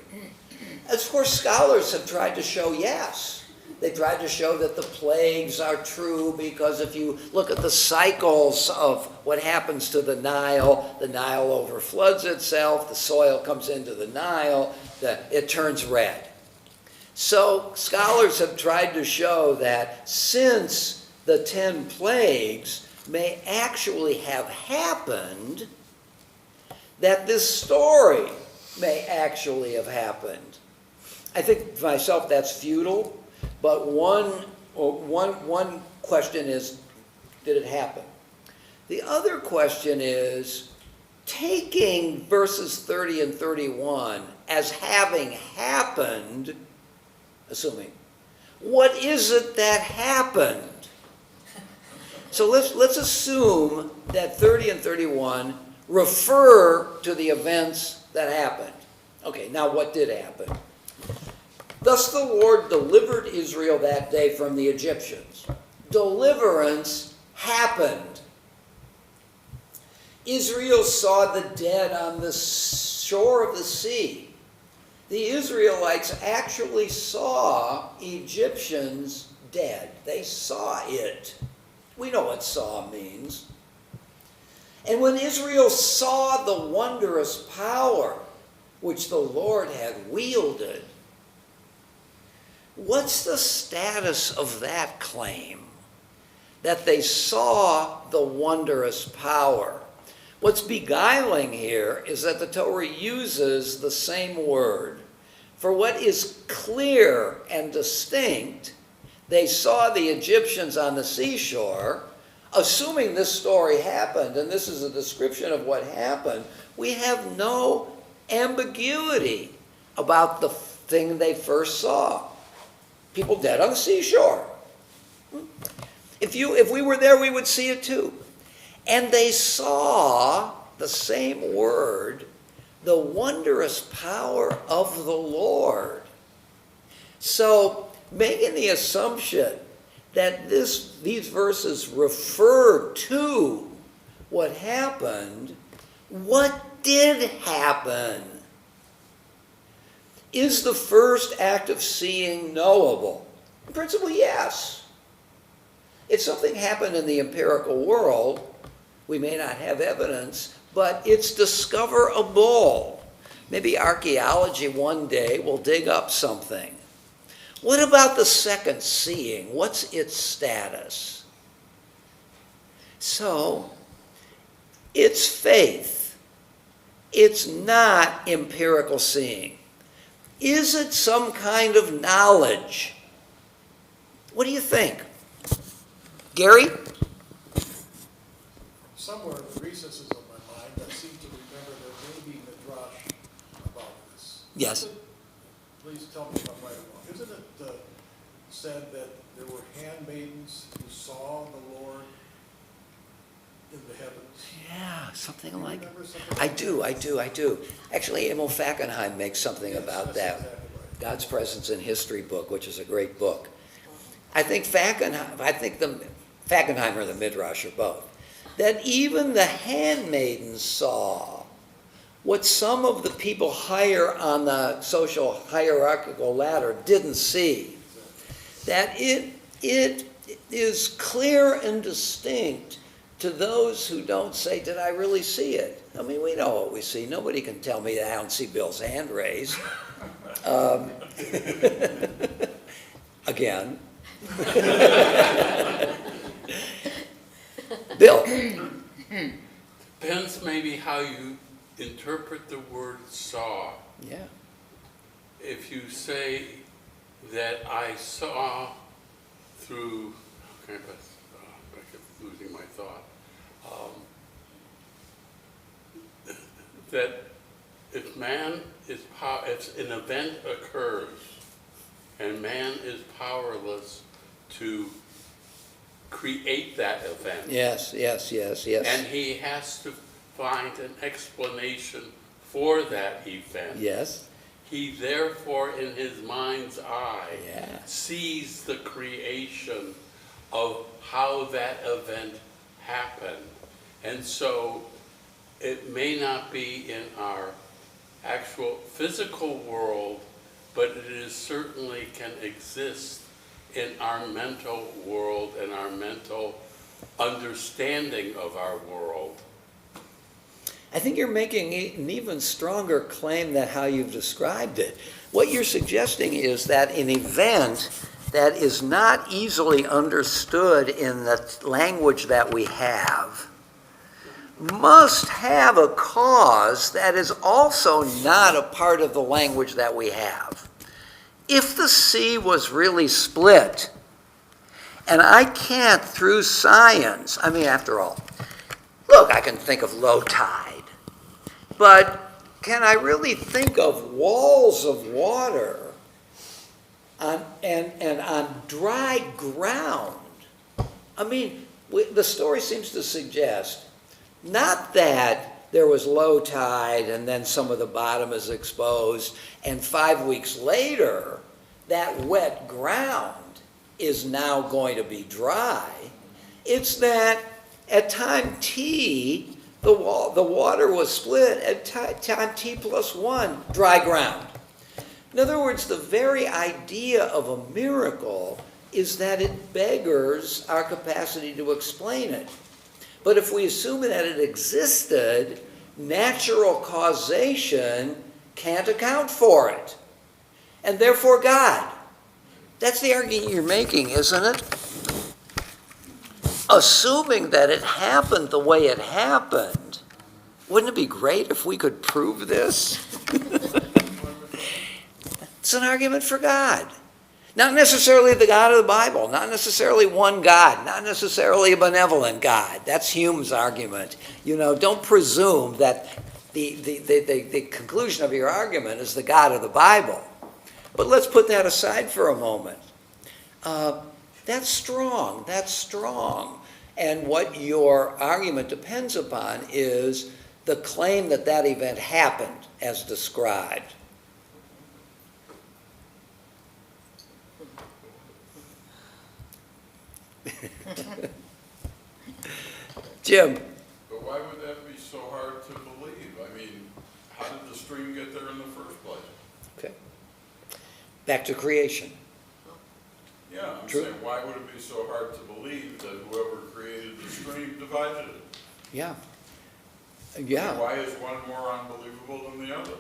Of course, scholars have tried to show yes. They tried to show that the plagues are true because if you look at the cycles of what happens to the Nile overfloods itself, the soil comes into the Nile, it turns red. So scholars have tried to show that since the 10 plagues may actually have happened, that this story may actually have happened. I think for myself that's futile, but one question is, did it happen? The other question is, taking verses 30 and 31 as having happened, assuming, what is it that happened? So let's assume that 30 and 31 refer to the events that happened. Okay, now what did happen? Thus the Lord delivered Israel that day from the Egyptians. Deliverance happened. Israel saw the dead on the shore of the sea. The Israelites actually saw Egyptians dead. They saw it. We know what saw means. And when Israel saw the wondrous power which the Lord had wielded, what's the status of that claim? That they saw the wondrous power. What's beguiling here is that the Torah uses the same word. For what is clear and distinct, they saw the Egyptians on the seashore. Assuming this story happened, and this is a description of what happened, we have no ambiguity about the thing they first saw. People dead on the seashore. If we were there, we would see it too. And they saw, the same word, the wondrous power of the Lord. So, making the assumption that these verses refer to what happened, what did happen? Is the first act of seeing knowable? In principle, yes. If something happened in the empirical world, we may not have evidence, but it's discoverable. Maybe archaeology one day will dig up something. What about the second seeing? What's its status? So, it's faith. It's not empirical seeing. Is it some kind of knowledge? What do you think? Gary? Somewhere in the recesses of my mind, I seem to remember there may be midrash about this. Yes. Please tell me if I'm right or wrong. Isn't it said that there were handmaidens who saw the Lord in the heavens? Yeah, something like you remember something I like do. Actually, Emil Fackenheim makes something about that. That's exactly right. God's Presence in History book, which is a great book. I think the Fackenheim or the Midrash or both, that even the handmaidens saw what some of the people higher on the social hierarchical ladder didn't see. That it is clear and distinct to those who don't say, did I really see it? I mean, we know what we see. Nobody can tell me that I don't see Bill's hand raised. Again. Bill. Depends maybe how you interpret the word saw. Yeah. If you say that I saw through, okay, but I kept losing my thought. That if man is if an event occurs and man is powerless to create that event. Yes. And he has to find an explanation for that event. Yes. He therefore, in his mind's eye, Yeah. sees the creation of how that event happened. And so it may not be in our actual physical world, but it is certainly can exist in our mental world and our mental understanding of our world. I think you're making an even stronger claim than how you've described it. What you're suggesting is that an event that is not easily understood in the language that we have must have a cause that is also not a part of the language that we have. If the sea was really split, and I can't, through science, I mean, after all, look, I can think of low tide, but can I really think of walls of water and on dry ground? I mean, the story seems to suggest not that there was low tide and then some of the bottom is exposed, and 5 weeks later, that wet ground is now going to be dry. It's that at time t, the water was split at time t plus 1, dry ground. In other words, the very idea of a miracle is that it beggars our capacity to explain it. But if we assume that it existed, natural causation can't account for it. And therefore God. That's the argument you're making, isn't it? Assuming that it happened the way it happened, wouldn't it be great if we could prove this? It's an argument for God. Not necessarily the God of the Bible, not necessarily one God, not necessarily a benevolent God. That's Hume's argument. You know, don't presume that the conclusion of your argument is the God of the Bible. But let's put that aside for a moment. That's strong, that's strong. And what your argument depends upon is the claim that that event happened as described. Jim. But why would that be so hard to believe? I mean, how did the stream get there in the first place? Okay. Back to creation. Yeah, I'm True. saying, why would it be so hard to believe that whoever created the stream divided it? Yeah. I Yeah. mean, why is one more unbelievable than the other?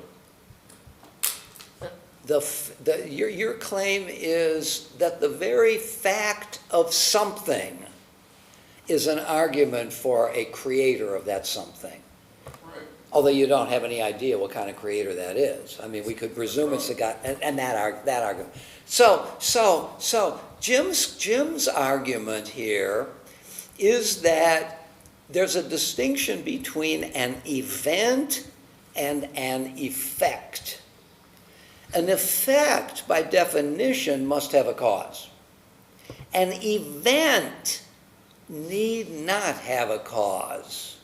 Your claim is that the very fact of something is an argument for a creator of that something. Right. Although you don't have any idea what kind of creator that is. I mean, we could presume it's a God, and that argument. So Jim's argument here is that there's a distinction between an event and an effect. An effect, by definition, must have a cause. An event need not have a cause.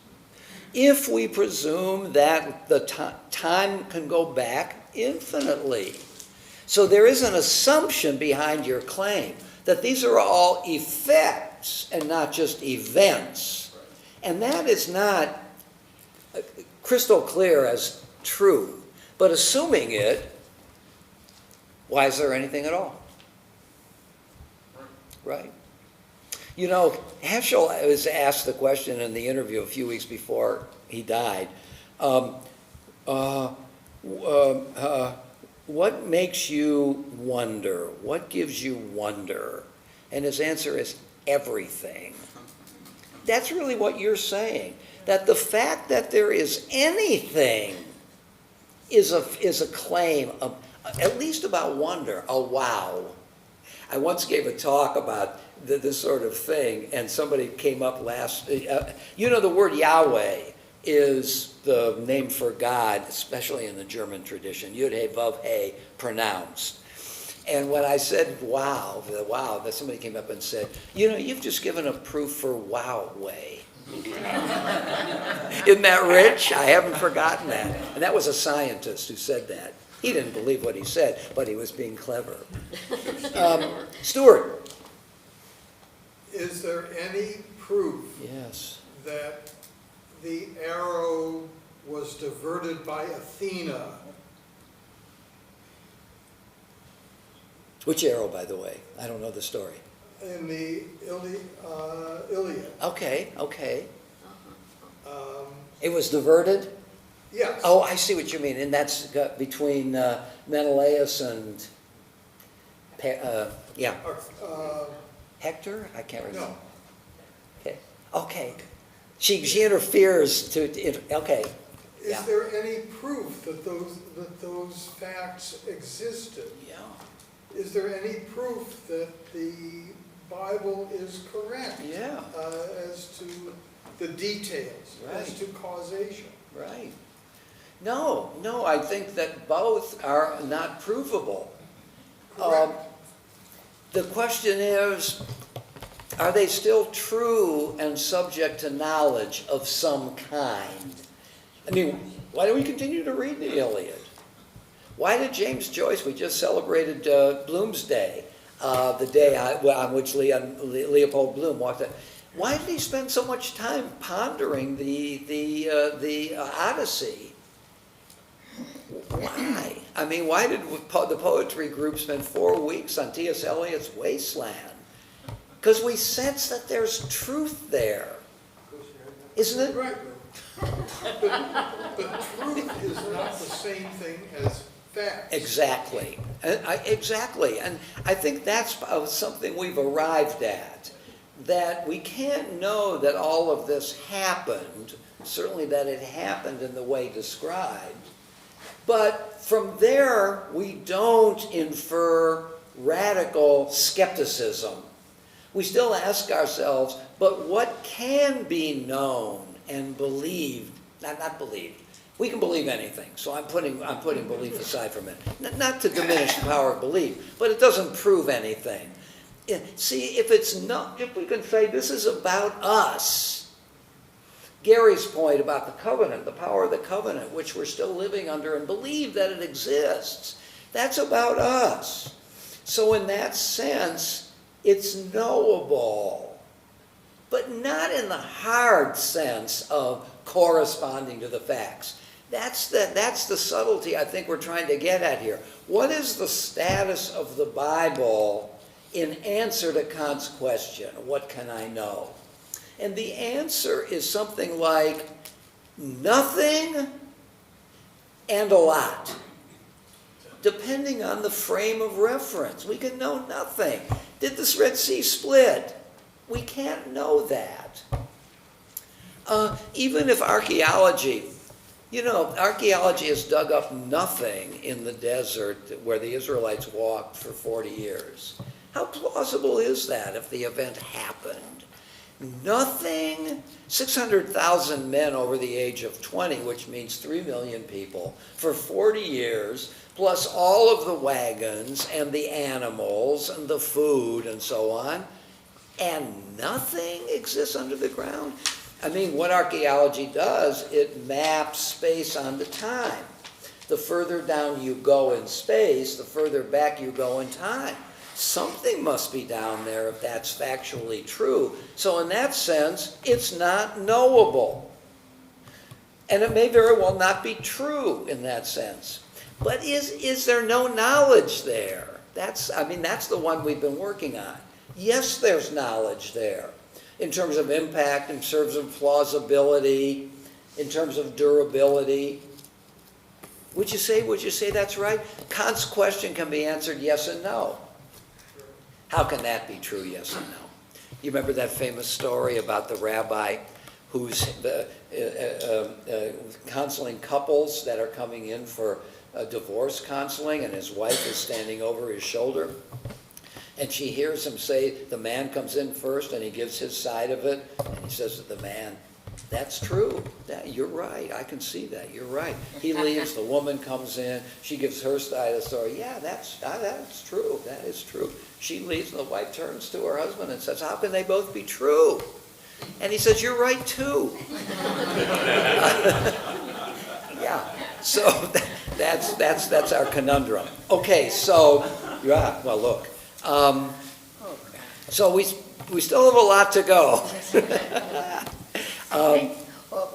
If we presume that the time can go back infinitely. So there is an assumption behind your claim that these are all effects and not just events. And that is not crystal clear as true. But assuming it, why is there anything at all? Right? You know, Heschel was asked the question in the interview a few weeks before he died. What makes you wonder? What gives you wonder? And his answer is everything. That's really what you're saying. That the fact that there is anything is a claim of, at least about wonder, a wow. I once gave a talk about this sort of thing, and somebody came up you know, the word Yahweh is the name for God, especially in the German tradition, Yud He Vav He, pronounced. And when I said wow, that somebody came up and said, you know, you've just given a proof for Wowway. Isn't that rich? I haven't forgotten that. And that was a scientist who said that. He didn't believe what he said, but he was being clever. Stuart. Is there any proof Yes. that the arrow was diverted by Athena? Which arrow, by the way? I don't know the story. In the Iliad. Okay. It was diverted? Yes. Oh, I see what you mean. And that's between Menelaus and, Uh, Hector? I can't remember. no. Okay. She interferes okay. Yeah. Is there any proof that those facts existed? Yeah. Is there any proof that the Bible is correct? Yeah. As to the details, as Right. to causation? Right. No, I think that both are not provable. Correct. The question is, are they still true and subject to knowledge of some kind? I mean, why don't we continue to read the Iliad? Why did James Joyce, we just celebrated Bloomsday, the day on which Leopold Bloom walked in. Why did he spend so much time pondering the Odyssey? Why? I mean, why did the poetry group spend 4 weeks on T.S. Eliot's Wasteland? Because we sense that there's truth there. Isn't it? Right. But truth is not the same thing as facts. Exactly. Exactly. And I think that's something we've arrived at, that we can't know that all of this happened, certainly that it happened in the way described, but from there we don't infer radical skepticism. We still ask ourselves, but what can be known and believed, not believed. We can believe anything, so I'm putting belief aside for a minute. Not to diminish the power of belief, but it doesn't prove anything. See, if we can say this is about us, Gary's point about the covenant, the power of the covenant, which we're still living under and believe that it exists, that's about us. So in that sense, it's knowable, but not in the hard sense of corresponding to the facts. That's the subtlety I think we're trying to get at here. What is the status of the Bible in answer to Kant's question, what can I know? And the answer is something like nothing and a lot, depending on the frame of reference. We can know nothing. Did the Red Sea split? We can't know that. Even if archaeology has dug up nothing in the desert where the Israelites walked for 40 years. How plausible is that if the event happened? Nothing. 600,000 men over the age of 20, which means 3 million people, for 40 years, plus all of the wagons and the animals and the food and so on, and nothing exists under the ground? I mean, what archaeology does, it maps space onto time. The further down you go in space, the further back you go in time. Something must be down there if that's factually true. So in that sense, it's not knowable. And it may very well not be true in that sense. But is there no knowledge there? That's the one we've been working on. Yes, there's knowledge there. In terms of impact, in terms of plausibility, in terms of durability. Would you say that's right? Kant's question can be answered yes and no. How can that be true, yes and no? You remember that famous story about the rabbi who's counseling couples that are coming in for divorce counseling, and his wife is standing over his shoulder? And she hears him say, the man comes in first and he gives his side of it, and he says to the man, that's true. You're right. I can see that. You're right. He leaves. The woman comes in. She gives her side of the story. Yeah, that's true. That is true. She leaves, and the wife turns to her husband and says, how can they both be true? And he says, you're right, too. Yeah. So that's our conundrum. Okay, so, yeah, well, look. So we still have a lot to go.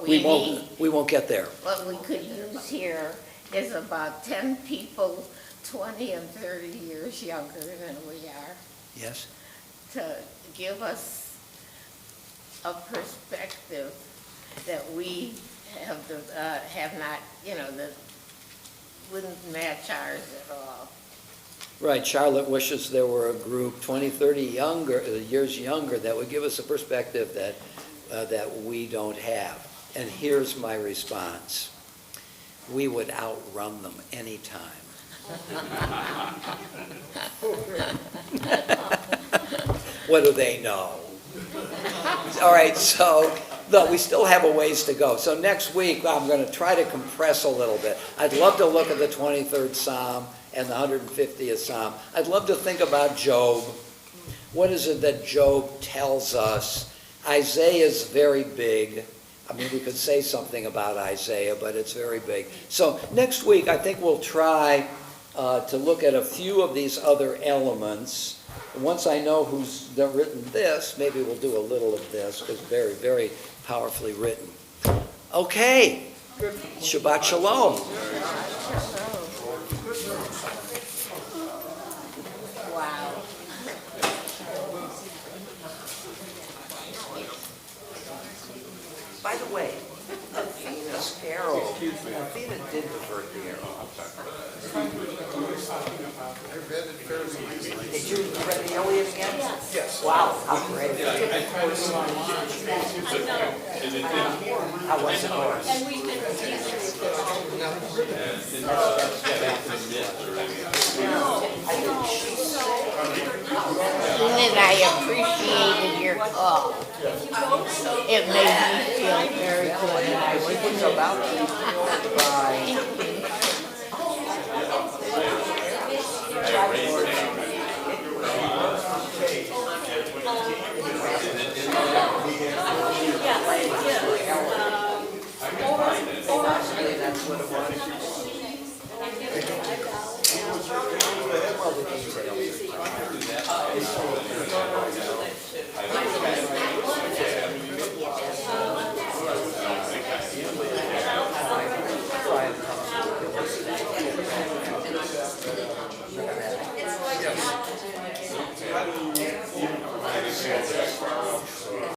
We won't get there. What we could use here is about 10 people 20 and 30 years younger than we are. Yes. To give us a perspective that we have not, that wouldn't match ours at all. Right, Charlotte wishes there were a group 20, 30 years younger that would give us a perspective that that we don't have. And here's my response. We would outrun them anytime. What do they know? All right, so, no, we still have a ways to go. So next week, I'm going to try to compress a little bit. I'd love to look at the 23rd Psalm and the 150th Psalm. I'd love to think about Job. What is it that Job tells us? Isaiah is very big. I mean, we could say something about Isaiah, but it's very big. So next week, I think we'll try to look at a few of these other elements. Once I know who's written this, maybe we'll do a little of this, because very, very powerfully written. Okay. Shabbat Shalom. Wow. By the way, Athena's arrow, Athena did divert the arrow. Did you read the Iliad again? Yes. Wow, how great. How was it, Horace? And we've been And I appreciated your call. It made me feel very good. And I was about to be by that's what it was.